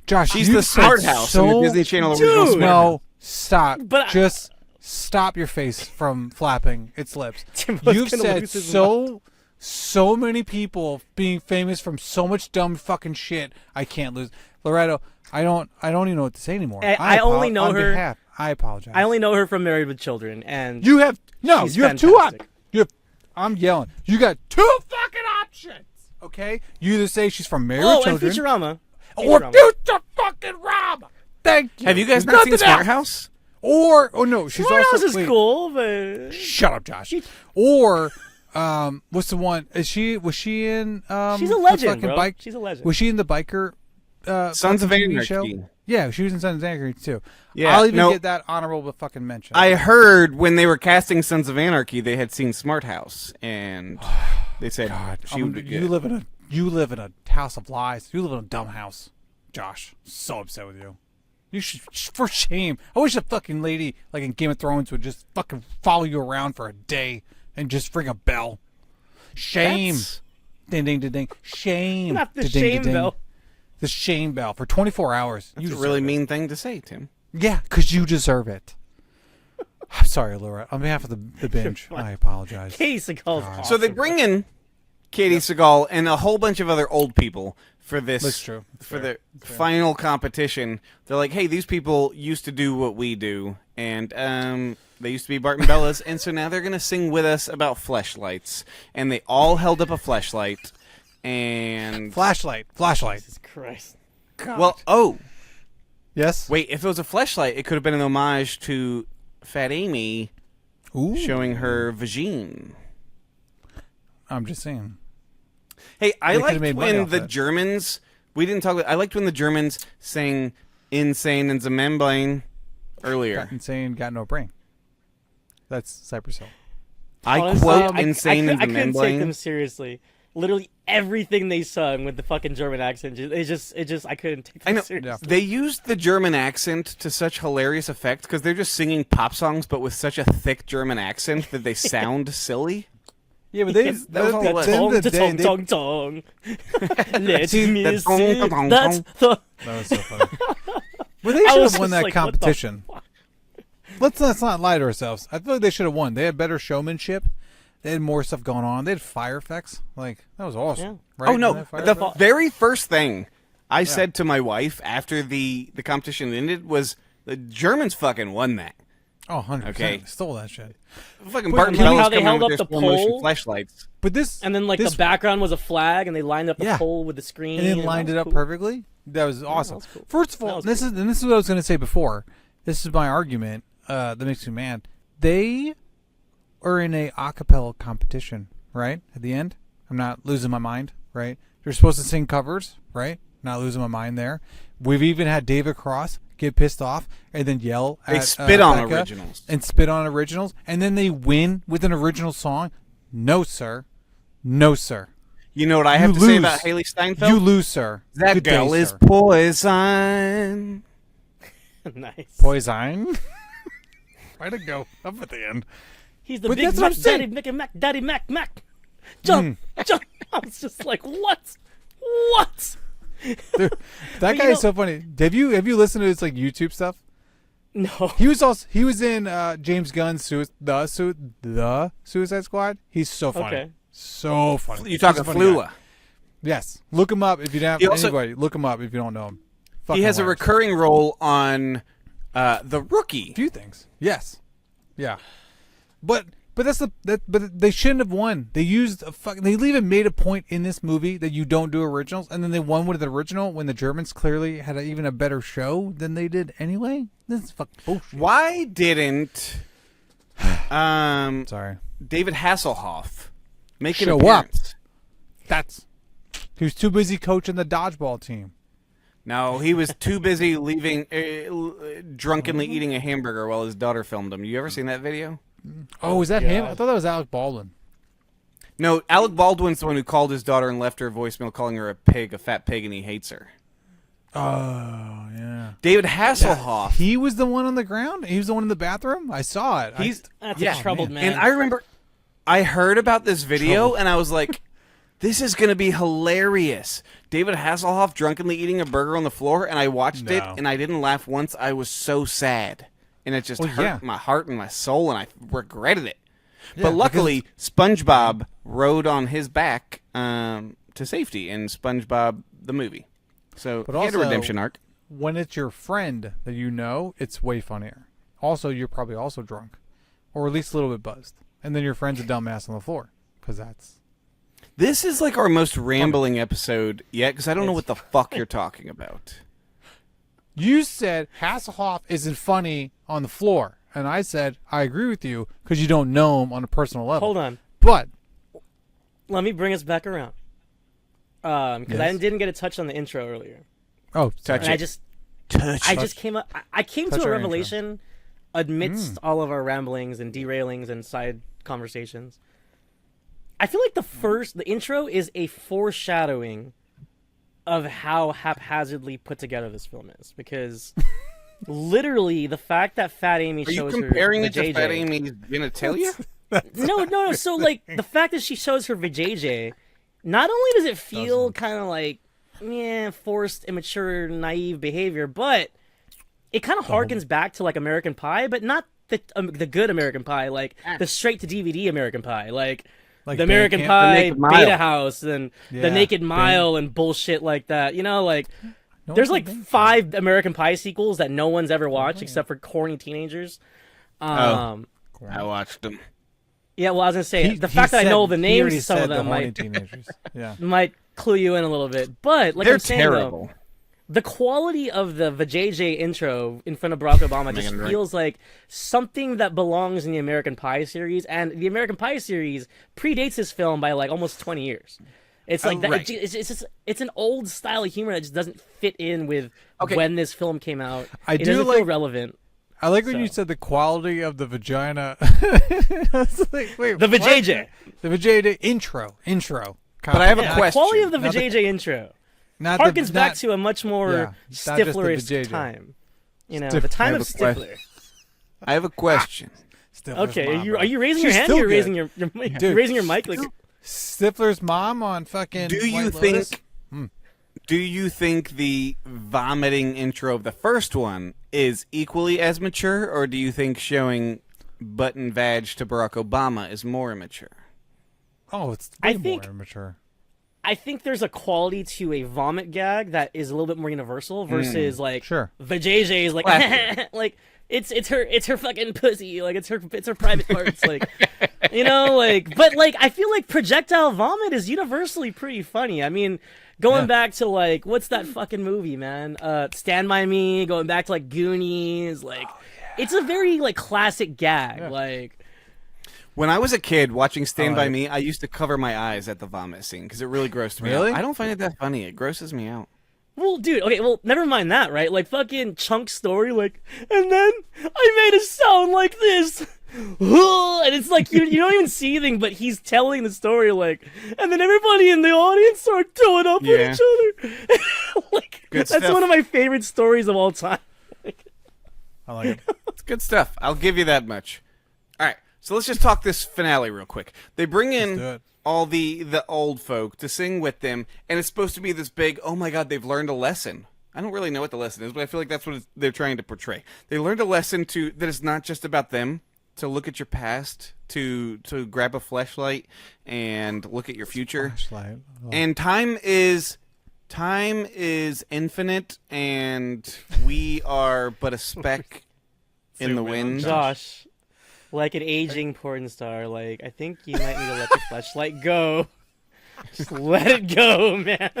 [SPEAKER 2] Josh?
[SPEAKER 1] She's the Smart House in the Disney Channel original.
[SPEAKER 2] No, stop. Just stop your face from flapping its lips. You've said so many people being famous from so much dumb fucking shit. I can't lose. Loretto, I don't even know what to say anymore.
[SPEAKER 3] I only know her.
[SPEAKER 2] I apologize.
[SPEAKER 3] I only know her from Married with Children, and
[SPEAKER 2] you have
[SPEAKER 3] fantastic.
[SPEAKER 2] 2 options. I'm yelling. You got 2 fucking options. Okay, you either say she's from Married with Children,
[SPEAKER 3] and Futurama,
[SPEAKER 2] or Futurama. Thank you.
[SPEAKER 1] Have you guys not seen Smart House?
[SPEAKER 2] Or no, she's
[SPEAKER 3] Smart
[SPEAKER 2] also
[SPEAKER 3] House is cool, but
[SPEAKER 2] shut up, Josh. Or what's the one? Was she in?
[SPEAKER 3] She's a legend, bro. She's a legend.
[SPEAKER 2] Was she in the biker?
[SPEAKER 1] Sons of Anarchy.
[SPEAKER 2] Show? Yeah, she was in Sons of Anarchy too.
[SPEAKER 1] Yeah,
[SPEAKER 2] I'll even get that honorable fucking mention.
[SPEAKER 1] I heard when they were casting Sons of Anarchy, they had seen Smart House, and they said she would be good.
[SPEAKER 2] You live in a house of lies. You live in a dumb house, Josh. So upset with you. You should, for shame. I wish a fucking lady like in Game of Thrones would just fucking follow you around for a day and just ring a bell. Shame. Ding ding ding ding. Shame.
[SPEAKER 3] Not the shame bell.
[SPEAKER 2] The shame bell for 24 hours.
[SPEAKER 1] That's a really mean thing to say, Tim.
[SPEAKER 2] Yeah, because you deserve it. I'm sorry, Laura. On behalf of the binge, I apologize.
[SPEAKER 3] Katie Seagal's awesome.
[SPEAKER 1] So they bring in Katie Seagal and a whole bunch of other old people for this.
[SPEAKER 2] That's true.
[SPEAKER 1] For the final competition. They're like, hey, these people used to do what we do, and they used to be Bart and Bella's, and so now they're going to sing with us about fleshlights. And they all held up a fleshlight. And
[SPEAKER 2] flashlight.
[SPEAKER 3] Jesus Christ.
[SPEAKER 2] God.
[SPEAKER 1] Well,
[SPEAKER 2] yes.
[SPEAKER 1] Wait, if it was a fleshlight, it could have been an homage to Fat Amy showing her vagine.
[SPEAKER 2] I'm just saying.
[SPEAKER 1] Hey, I liked when the Germans. We didn't talk about. I liked when the Germans sang "Insane and Zamemblane" earlier.
[SPEAKER 2] Got insane, got no brain. That's Cypress Hill.
[SPEAKER 1] I quote "Insane and Zamemblane."
[SPEAKER 3] I couldn't take them seriously. Literally everything they sung with the fucking German accent, it just I couldn't take them seriously.
[SPEAKER 2] Yeah.
[SPEAKER 1] They used the German accent to such hilarious effect because they're just singing pop songs, but with such a thick German accent that they sound silly.
[SPEAKER 2] Yeah, but they
[SPEAKER 3] tong tong. Let me see. That's the.
[SPEAKER 2] That was so funny. Well, they should have won that competition. Let's not lie to ourselves. I feel like they should have won. They had better showmanship. They had more stuff going on. They had fire effects. Like, that was awesome. Yeah. Right?
[SPEAKER 1] Oh, no. The very first thing I said to my wife after the competition ended was the Germans fucking won that.
[SPEAKER 2] Oh, 100%. Okay. Stole that shit.
[SPEAKER 1] Fucking Bart and Bella's
[SPEAKER 3] how they held up the pole
[SPEAKER 1] flashlights.
[SPEAKER 2] But this,
[SPEAKER 3] and then the background was a flag, and they lined up the pole with the screen,
[SPEAKER 2] and then lined it up perfectly. That was awesome. That was cool. First of all, this is what I was going to say before. This is my argument that makes me mad. They are in a acapella competition, right? At the end, I'm not losing my mind, right? They're supposed to sing covers, right? Not losing my mind there. We've even had David Cross get pissed off and then yell at
[SPEAKER 1] spit on originals.
[SPEAKER 2] And spit on originals, and then they win with an original song. No, sir. No, sir.
[SPEAKER 1] You know what I have to say about Haley Steinfeld?
[SPEAKER 2] You lose, sir.
[SPEAKER 1] That
[SPEAKER 2] Good
[SPEAKER 1] girl
[SPEAKER 2] day,
[SPEAKER 1] is
[SPEAKER 2] sir.
[SPEAKER 1] poison.
[SPEAKER 3] Nice.
[SPEAKER 2] Poison? Way to go. Up at the end.
[SPEAKER 3] He's the big Mac Daddy, Mac Daddy, Mac. Jump. I was just like, what?
[SPEAKER 2] Dude, that guy is so funny. Have you listened to his like YouTube stuff?
[SPEAKER 3] No.
[SPEAKER 2] He was in James Gunn's the Suicide Squad. He's so funny. Okay. So funny.
[SPEAKER 1] You talking Flula?
[SPEAKER 2] Yes. Look him up if you don't. Anybody, look him up if you don't know him.
[SPEAKER 1] He has a recurring role on The Rookie.
[SPEAKER 2] A few things. Yes. Yeah. But they shouldn't have won. They used they even made a point in this movie that you don't do originals, and then they won with the original when the Germans clearly had even a better show than they did anyway. This is fucking bullshit.
[SPEAKER 1] Why didn't
[SPEAKER 2] sorry,
[SPEAKER 1] David Hasselhoff make an
[SPEAKER 2] show
[SPEAKER 1] appearance?
[SPEAKER 2] He was too busy coaching the dodgeball team.
[SPEAKER 1] No, he was too busy drunkenly eating a hamburger while his daughter filmed him. You ever seen that video?
[SPEAKER 2] Oh, was that him? I thought that was Alec Baldwin.
[SPEAKER 1] No, Alec Baldwin's the one who called his daughter and left her a voicemail calling her a pig, a fat pig, and he hates her.
[SPEAKER 2] Oh, yeah.
[SPEAKER 1] David Hasselhoff.
[SPEAKER 2] He was the one on the ground? He was the one in the bathroom? I saw it.
[SPEAKER 3] That's a troubled man.
[SPEAKER 1] And I remember I heard about this video, and I was like, this is going to be hilarious. David Hasselhoff drunkenly eating a burger on the floor, and I watched it, and I didn't laugh once. I was so sad. And it just hurt my heart and my soul, and I regretted it. Yeah, but luckily, SpongeBob rode on his back to safety in SpongeBob the movie. So he had a redemption arc.
[SPEAKER 2] When it's your friend that you know, it's way funnier. Also, you're probably also drunk. Or at least a little bit buzzed. And then your friend's a dumbass on the floor. Because that's...
[SPEAKER 1] This is like our most rambling episode yet, because I don't know what the fuck you're talking about.
[SPEAKER 2] You said Hasselhoff isn't funny on the floor. And I said, I agree with you, because you don't know him on a personal level.
[SPEAKER 3] Hold on.
[SPEAKER 2] But...
[SPEAKER 3] let me bring us back around. Because I didn't get a touch on the intro earlier.
[SPEAKER 2] Oh,
[SPEAKER 1] touch
[SPEAKER 3] and
[SPEAKER 1] it.
[SPEAKER 3] I just came up. I came to a revelation amidst all of our ramblings and derailings and side conversations. I feel like the intro is a foreshadowing of how haphazardly put together this film is, because literally the fact that Fat Amy shows her
[SPEAKER 1] comparing it to Fat Amy's genitalia?
[SPEAKER 3] No. So like the fact that she shows her vajayjay, not only does it feel kind of like forced, immature, naive behavior, but it kind of harkens back to like American Pie, but not the good American Pie, like the straight to DVD American Pie, like the American Pie Beta House and the Naked Mile and bullshit like that. You know, like there's like 5 American Pie sequels that no one's ever watched except for corny teenagers.
[SPEAKER 1] I watched them.
[SPEAKER 3] Yeah, well, I was gonna say the fact that I know the names of some of them might clue you in a little bit, but like I'm saying, terrible. Though, the quality of the vajayjay intro in front of Barack Obama just feels like something that belongs in the American Pie series, and the American Pie series predates this film by like almost 20 years. It's like that. It's an old style of humor that just doesn't fit in with when this film came out. It doesn't feel relevant.
[SPEAKER 2] I like when you said the quality of the vagina. Like, wait,
[SPEAKER 3] the vajayjay.
[SPEAKER 2] The vajayjay intro.
[SPEAKER 1] But I have a question.
[SPEAKER 3] The quality of the vajayjay intro harkens back to a much more Stifler-ish time. You know, the time of Stifler.
[SPEAKER 1] I have a question.
[SPEAKER 3] Okay, are you raising your hand? Or you're raising your you're raising your mic like
[SPEAKER 2] Stifler's mom on fucking.
[SPEAKER 1] Do you think the vomiting intro of the first one is equally as mature, or do you think showing butt and vag to Barack Obama is more immature?
[SPEAKER 2] Oh, it's more immature.
[SPEAKER 3] I think there's a quality to a vomit gag that is a little bit more universal versus like vajayjay is like like it's her fucking pussy, like it's her private parts, like you know, like, but like I feel like projectile vomit is universally pretty funny. I mean, going back to like what's that fucking movie, man? Stand By Me, going back to like Goonies, like it's a very like classic gag, like.
[SPEAKER 1] When I was a kid watching Stand By Me, I used to cover my eyes at the vomit scene because it really grossed me out. I don't find it that funny. It grosses me out.
[SPEAKER 3] Well, dude, okay, well, never mind that, right? Like, fucking Chunk's story, like, and then I made a sound like this. And it's like, you don't even see anything, but he's telling the story, like, and then everybody in the audience start throwing up with each other. Like, that's one of my favorite stories of all time.
[SPEAKER 2] I like it.
[SPEAKER 1] It's good stuff. I'll give you that much. All right. So let's just talk this finale real quick. They bring in all the old folk to sing with them, and it's supposed to be this big, oh my God, they've learned a lesson. I don't really know what the lesson is, but I feel like that's what they're trying to portray. They learned a lesson that it's not just about them, to look at your past, to grab a fleshlight and look at your future. And time is Time is infinite, and we are but a speck in the wind.
[SPEAKER 3] Josh, like an aging porn star, like I think you might need to let the fleshlight go. Just let it go, man.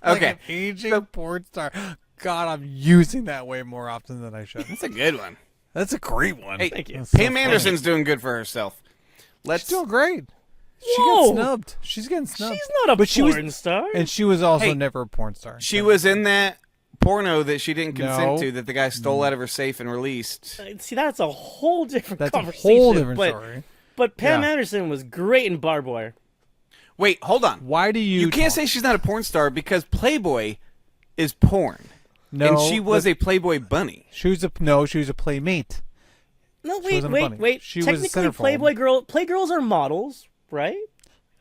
[SPEAKER 2] Like an aging porn star. God, I'm using that way more often than I should.
[SPEAKER 1] That's a good one.
[SPEAKER 2] That's a great one.
[SPEAKER 1] Hey,
[SPEAKER 3] thank you.
[SPEAKER 1] Pam Anderson's doing good for herself.
[SPEAKER 2] She's doing great. She
[SPEAKER 3] Whoa.
[SPEAKER 2] got snubbed. She's getting snubbed.
[SPEAKER 3] She's not a porn star.
[SPEAKER 2] And she was also never a porn star.
[SPEAKER 1] She was in that porno that she didn't consent to, that the guy stole out of her safe and released.
[SPEAKER 3] See, that's a whole different conversation.
[SPEAKER 2] That's a whole different story.
[SPEAKER 3] But Pam Anderson was great in Barbed Wire.
[SPEAKER 1] Wait, hold on.
[SPEAKER 2] Why do you...
[SPEAKER 1] You can't say she's not a porn star because Playboy is porn.
[SPEAKER 2] No,
[SPEAKER 1] and she was a Playboy bunny.
[SPEAKER 2] She was a playmate.
[SPEAKER 3] No, wait.
[SPEAKER 2] She was a
[SPEAKER 3] Technically,
[SPEAKER 2] centerfold.
[SPEAKER 3] Playgirls are models, right?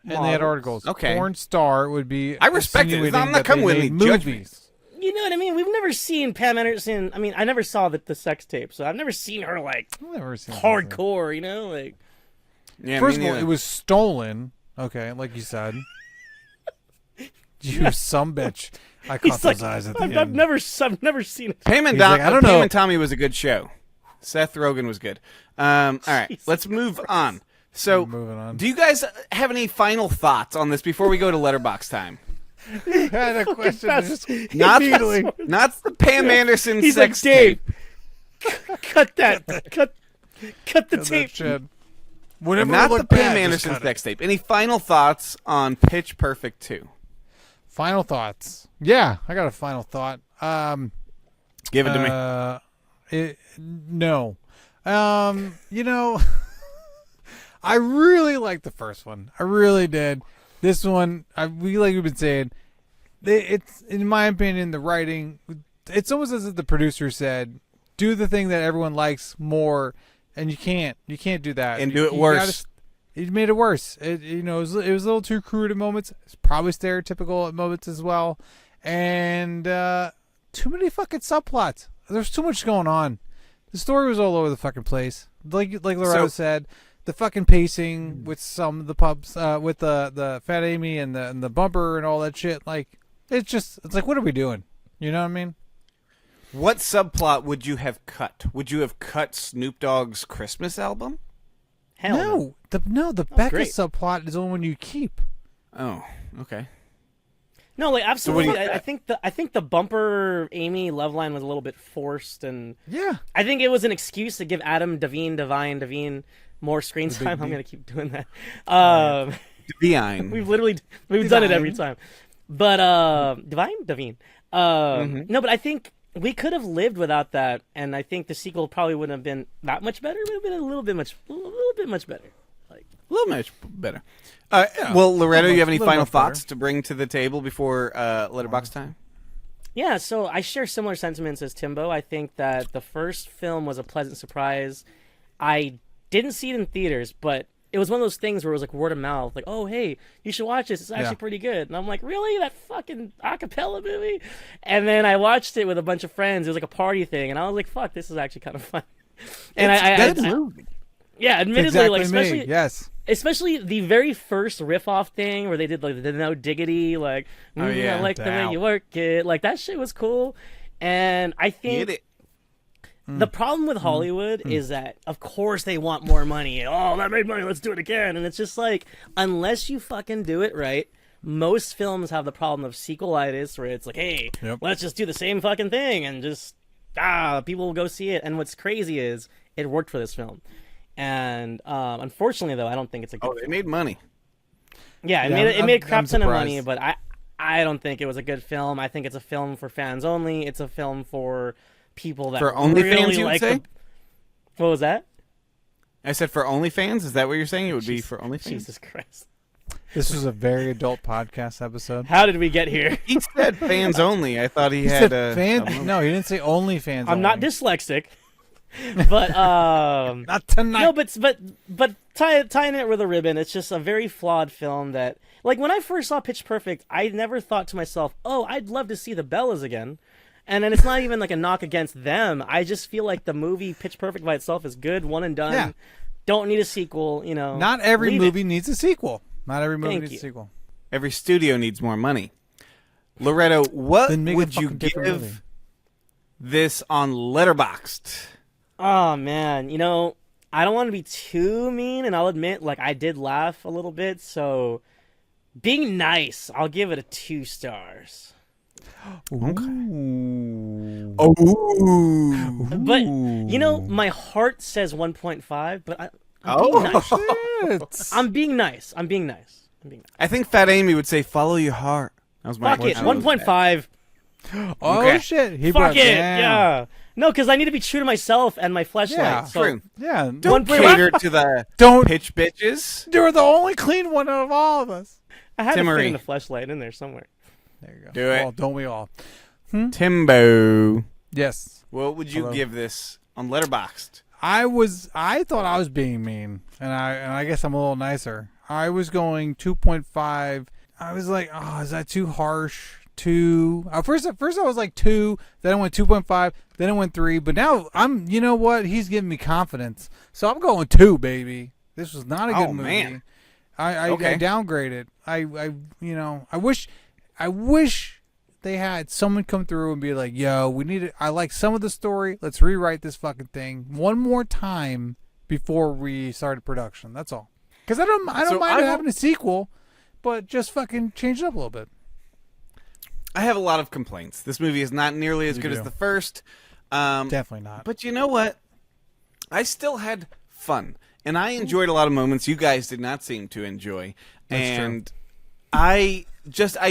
[SPEAKER 2] And they had articles.
[SPEAKER 1] Okay.
[SPEAKER 2] Porn star would be...
[SPEAKER 1] I respect it. I'm not coming with any
[SPEAKER 2] movies.
[SPEAKER 3] You know what I mean? We've never seen Pam Anderson. I mean, I never saw the sex tape, so I've never seen her, like, hardcore, you know? Like,
[SPEAKER 1] yeah,
[SPEAKER 2] first of all, it was stolen. Okay, like you said. You some bitch. I caught those eyes at the end.
[SPEAKER 3] I've never seen it.
[SPEAKER 1] Pam and Tommy was a good show. Seth Rogen was good. All right, let's move on. So, do you guys have any final thoughts on this before we go to letterbox time?
[SPEAKER 2] He had a question.
[SPEAKER 1] Not the Pam Anderson
[SPEAKER 3] He's
[SPEAKER 1] sex
[SPEAKER 3] like, Dave,
[SPEAKER 1] tape.
[SPEAKER 3] cut that. Cut the tape.
[SPEAKER 1] Not the Pam Anderson sex tape. Any final thoughts on Pitch Perfect 2?
[SPEAKER 2] Final thoughts. Yeah, I got a final thought.
[SPEAKER 1] Give it to me.
[SPEAKER 2] No. You know, I really liked the first one. I really did. This one, like we've been saying, it's, in my opinion, the writing, it's almost as if the producer said, do the thing that everyone likes more, and you can't do that.
[SPEAKER 1] And do it worse.
[SPEAKER 2] It made it worse. It was a little too crude at moments. It's probably stereotypical at moments as well. And too many fucking subplots. There's too much going on. The story was all over the fucking place. Like Loretta said, the fucking pacing with some of the pubs, with the Fat Amy and the bumper and all that shit. Like, it's like, what are we doing? You know what I mean?
[SPEAKER 1] What subplot would you have cut? Would you have cut Snoop Dogg's Christmas album?
[SPEAKER 3] Hell no.
[SPEAKER 2] The Becca subplot is the one you keep.
[SPEAKER 1] Oh, okay.
[SPEAKER 3] No, like absolutely. So I think the bumper Amy love line was a little bit forced, and I think it was an excuse to give Adam Devine more screen time. I'm gonna keep doing that.
[SPEAKER 1] Devine.
[SPEAKER 3] We've done it every time. But Devine. No, but I think we could have lived without that, and I think the sequel probably wouldn't have been that much better. It would have been a little bit much better. Like
[SPEAKER 1] a little much better. Well, Loretto, you have any final thoughts to bring to the table before letterbox time?
[SPEAKER 3] Yeah, so I share similar sentiments as Timbo. I think that the first film was a pleasant surprise. I didn't see it in theaters, but it was one of those things where it was like word of mouth, like, oh, hey, you should watch this. It's actually pretty good. And I'm like, really? That fucking acapella movie? And then I watched it with a bunch of friends. It was like a party thing. And I was like, fuck, this is actually kind of fun. And yeah, admittedly, like, especially the very first riff-off thing where they did like the no diggity, like, I like the way you work it. Like, that shit was cool. And I think the problem with Hollywood is that, of course, they want more money. Oh, that made money. Let's do it again. And it's just like, unless you fucking do it right, most films have the problem of sequelitis, where it's like, hey, let's just do the same fucking thing and just, people will go see it. And what's crazy is it worked for this film. And unfortunately, though, I don't think it's a good film.
[SPEAKER 1] It made money.
[SPEAKER 3] Yeah, it made a crap ton of money, but I don't think it was a good film. I think it's a film for fans only. It's a film for people that
[SPEAKER 1] for OnlyFans, you would say?
[SPEAKER 3] What was that?
[SPEAKER 1] I said for OnlyFans? Is that what you're saying? It would be for OnlyFans?
[SPEAKER 3] Jesus Christ.
[SPEAKER 2] This was a very adult podcast episode.
[SPEAKER 3] How did we get here?
[SPEAKER 1] He said fans only. I thought he had
[SPEAKER 2] said fans. No, he didn't say OnlyFans.
[SPEAKER 3] I'm not dyslexic. But
[SPEAKER 2] not tonight.
[SPEAKER 3] No, but tying it with a ribbon, it's just a very flawed film that, like, when I first saw Pitch Perfect, I never thought to myself, oh, I'd love to see the Bellas again. And then it's not even like a knock against them. I just feel like the movie Pitch Perfect by itself is good, one and done. Yeah. Don't need a sequel, you know.
[SPEAKER 2] Not every movie needs a sequel. Not every movie needs a sequel.
[SPEAKER 1] Every studio needs more money. Loretto, what would you give this on Letterboxd?
[SPEAKER 3] Oh, man. I don't want to be too mean, and I'll admit, I did laugh a little bit, so being nice, I'll give it a 2 stars.
[SPEAKER 1] Okay.
[SPEAKER 3] But, my heart says 1.5, but I'm being nice. I'm being nice.
[SPEAKER 1] I think Fat Amy would say, follow your heart. That was my
[SPEAKER 3] Fuck it, 1.5.
[SPEAKER 2] Oh, shit.
[SPEAKER 3] Fuck it, yeah. No, because I need to be true to myself and my fleshlight.
[SPEAKER 1] Yeah, true.
[SPEAKER 2] Yeah.
[SPEAKER 1] Don't cater to the pitch bitches.
[SPEAKER 2] You're the only clean one out of all of us.
[SPEAKER 3] I had to fit in the fleshlight in there somewhere.
[SPEAKER 2] There you go.
[SPEAKER 1] Do it.
[SPEAKER 2] Well, don't we all?
[SPEAKER 1] Timbo.
[SPEAKER 2] Yes.
[SPEAKER 1] What would you give this on Letterboxd?
[SPEAKER 2] I thought I was being mean, and I guess I'm a little nicer. I was going 2.5. I was like, oh, is that too harsh? 2. First I was like 2. Then I went 2.5. Then I went 3. But now you know what? He's giving me confidence, so I'm going 2, baby. This was not a good movie. Man. I downgraded. I wish they had someone come through and be like, yo, I like some of the story. Let's rewrite this fucking thing one more time before we started production. That's all. Because I don't mind having a sequel, but just fucking change it up a little bit.
[SPEAKER 1] I have a lot of complaints. This movie is not nearly as good as the first.
[SPEAKER 2] Definitely not.
[SPEAKER 1] But you know what? I still had fun. And I enjoyed a lot of moments you guys did not seem to enjoy.
[SPEAKER 2] That's
[SPEAKER 1] and
[SPEAKER 2] true.
[SPEAKER 1] I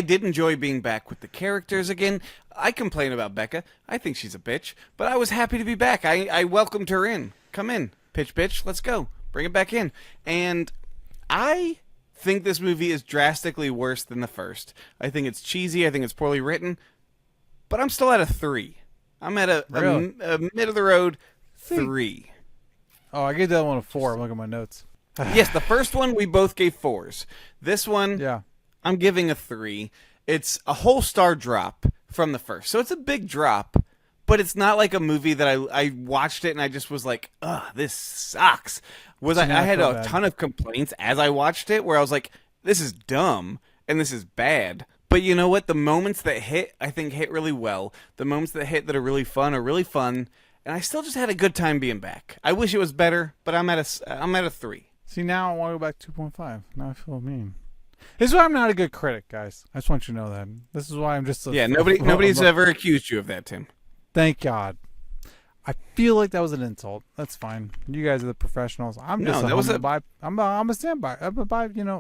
[SPEAKER 1] did enjoy being back with the characters again. I complain about Becca. I think she's a bitch. But I was happy to be back. I welcomed her in. Come in, pitch bitch. Let's go. Bring it back in. And I think this movie is drastically worse than the first. I think it's cheesy. I think it's poorly written. But I'm still at a 3. I'm at a mid-of-the-road 3.
[SPEAKER 2] Oh, I gave that one a 4. I'm looking at my notes.
[SPEAKER 1] Yes, the first one we both gave 4s. This one,
[SPEAKER 2] yeah,
[SPEAKER 1] I'm giving a 3. It's a whole star drop from the first. So it's a big drop, but it's not like a movie that I watched it and I just was like, ugh, this sucks. I had a ton of complaints as I watched it where I was like, this is dumb and this is bad. But you know what? The moments that hit, I think hit really well. The moments that hit that are really fun. And I still just had a good time being back. I wish it was better, but I'm at a 3.
[SPEAKER 2] See, now I want to go back to 2.5. Now I feel mean. This is why I'm not a good critic, guys. I just want you to know that. This is why I'm just
[SPEAKER 1] nobody's ever accused you of that, Tim.
[SPEAKER 2] Thank God. I feel like that was an insult. That's fine. You guys are the professionals. I'm just I'm a standby. I'm a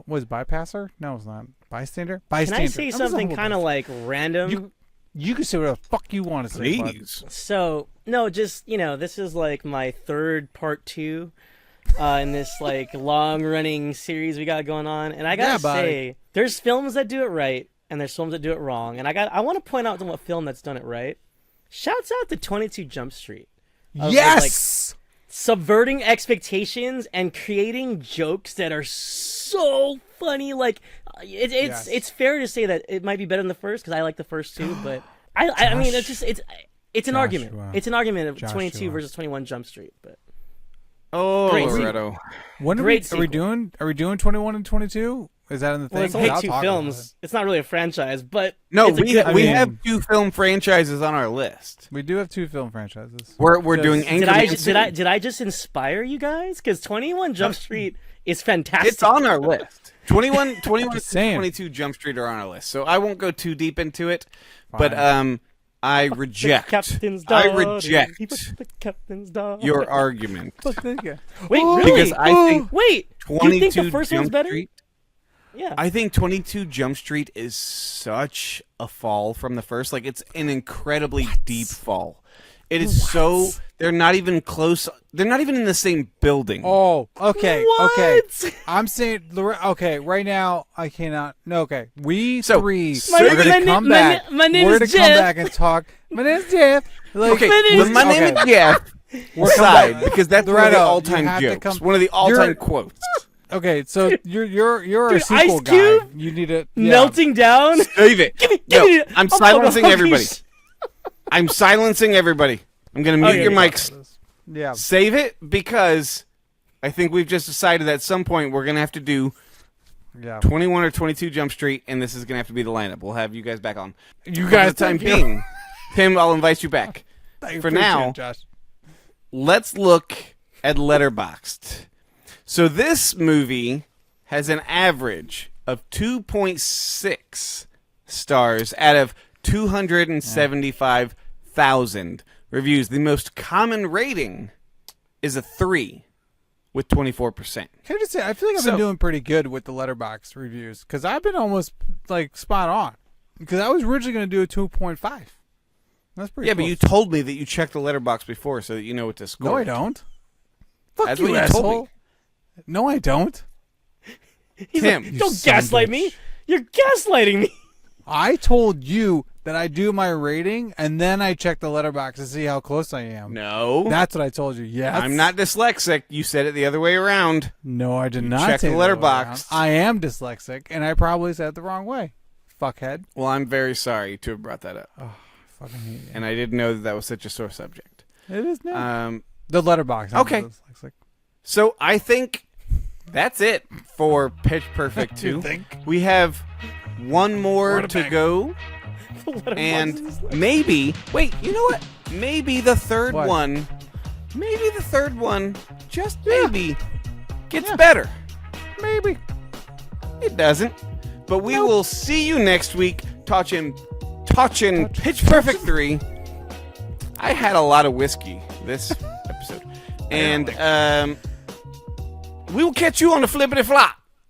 [SPEAKER 2] was it bypasser? No, it's not. Bystander?
[SPEAKER 3] Can I say something kind of like random?
[SPEAKER 2] You can say whatever the fuck you want to say.
[SPEAKER 1] Please.
[SPEAKER 3] So, no, just, this is like my third part 2 in this like long-running series we got going on. And I gotta say, there's films that do it right, and there's films that do it wrong. And I want to point out a film that's done it right. Shouts out to 22 Jump Street.
[SPEAKER 2] Yes!
[SPEAKER 3] Subverting expectations and creating jokes that are so funny. Like, it's fair to say that it might be better than the first because I like the first 2, but I mean it's an argument. It's an argument of 22 versus 21 Jump Street, but
[SPEAKER 1] Loretto.
[SPEAKER 2] When are we doing 21 and 22? Is that in the thing?
[SPEAKER 3] Well, it's only 2 films. It's not really a franchise, but
[SPEAKER 1] no, we have 2 film franchises on our list.
[SPEAKER 2] We do have 2 film franchises.
[SPEAKER 1] We're doing Anchorman.
[SPEAKER 3] Did I just inspire you guys? Because 21 Jump Street is fantastic.
[SPEAKER 1] It's on our list. 21 and 22 Jump Street are on our list, so I won't go too deep into it. Fine. But I reject.
[SPEAKER 3] The captain's dog.
[SPEAKER 1] Your argument.
[SPEAKER 3] Wait, really?
[SPEAKER 1] Because I think 22
[SPEAKER 3] you think the first
[SPEAKER 1] Jump
[SPEAKER 3] one's better?
[SPEAKER 1] Street,
[SPEAKER 3] yeah.
[SPEAKER 1] I think 22 Jump Street is such a fall from the first. Like, it's an incredibly deep fall. It is so... They're not even close. They're not even in the same building.
[SPEAKER 2] Oh, okay.
[SPEAKER 3] What?
[SPEAKER 2] Okay. I'm saying... Okay, right now, I cannot... No, okay. We three
[SPEAKER 3] are
[SPEAKER 2] going to come back.
[SPEAKER 3] My name
[SPEAKER 2] We're
[SPEAKER 3] is
[SPEAKER 2] going to
[SPEAKER 3] Jeff.
[SPEAKER 2] come back and talk. My name is Jeff.
[SPEAKER 1] My name is Jeff. We're side, because that's one of the all-time jokes. One of the all-time quotes.
[SPEAKER 2] Okay, so you're a sequel
[SPEAKER 3] Ice Cube?
[SPEAKER 2] guy. You need to
[SPEAKER 3] melting down.
[SPEAKER 1] Save it. I'm silencing everybody. I'm silencing everybody. I'm gonna mute your mics.
[SPEAKER 2] Yeah.
[SPEAKER 1] Save it because I think we've just decided that at some point we're gonna have to do
[SPEAKER 2] Yeah.
[SPEAKER 1] 21 or 22 Jump Street, and this is going to have to be the lineup. We'll have you guys back on.
[SPEAKER 2] You guys,
[SPEAKER 1] for the time being, Tim, I'll invite you back. For now,
[SPEAKER 2] Josh.
[SPEAKER 1] Let's look at Letterboxd. So this movie has an average of 2.6 stars out of 275,000 reviews. The most common rating is a 3 with 24%.
[SPEAKER 2] Can I just say, I feel like I've been doing pretty good with the Letterboxd reviews because I've been almost like spot on. Because I was originally going to do a 2.5. That's pretty.
[SPEAKER 1] Yeah,
[SPEAKER 2] close.
[SPEAKER 1] but you told me that you checked the Letterboxd before so that you know what to score.
[SPEAKER 2] No, I don't. Fuck
[SPEAKER 1] That's
[SPEAKER 2] you,
[SPEAKER 1] what you
[SPEAKER 2] asshole.
[SPEAKER 1] told me.
[SPEAKER 2] No, I don't.
[SPEAKER 1] Tim,
[SPEAKER 3] like, don't gaslight me. You're gaslighting me.
[SPEAKER 2] I told you that I do my rating and then I check the Letterboxd to see how close I am.
[SPEAKER 1] No.
[SPEAKER 2] That's what I told you. Yes.
[SPEAKER 1] I'm not dyslexic. You said it the other way around.
[SPEAKER 2] No, I did not.
[SPEAKER 1] Check the Letterboxd.
[SPEAKER 2] I am dyslexic and I probably said it the wrong way. Fuckhead.
[SPEAKER 1] Well, I'm very sorry to have brought that up.
[SPEAKER 2] Oh, I fucking hate you.
[SPEAKER 1] And I didn't know that that was such a sore subject.
[SPEAKER 2] It is now. The Letterboxd.
[SPEAKER 1] Okay. So I think that's it for Pitch Perfect 2.
[SPEAKER 2] You think?
[SPEAKER 1] We have one more to go. And maybe, wait, you know what? Maybe the third one, just maybe, gets better.
[SPEAKER 2] Maybe.
[SPEAKER 1] It doesn't. But we will see you next week touching Pitch Perfect 3. I had a lot of whiskey this episode. And we will catch you on the flippity flop.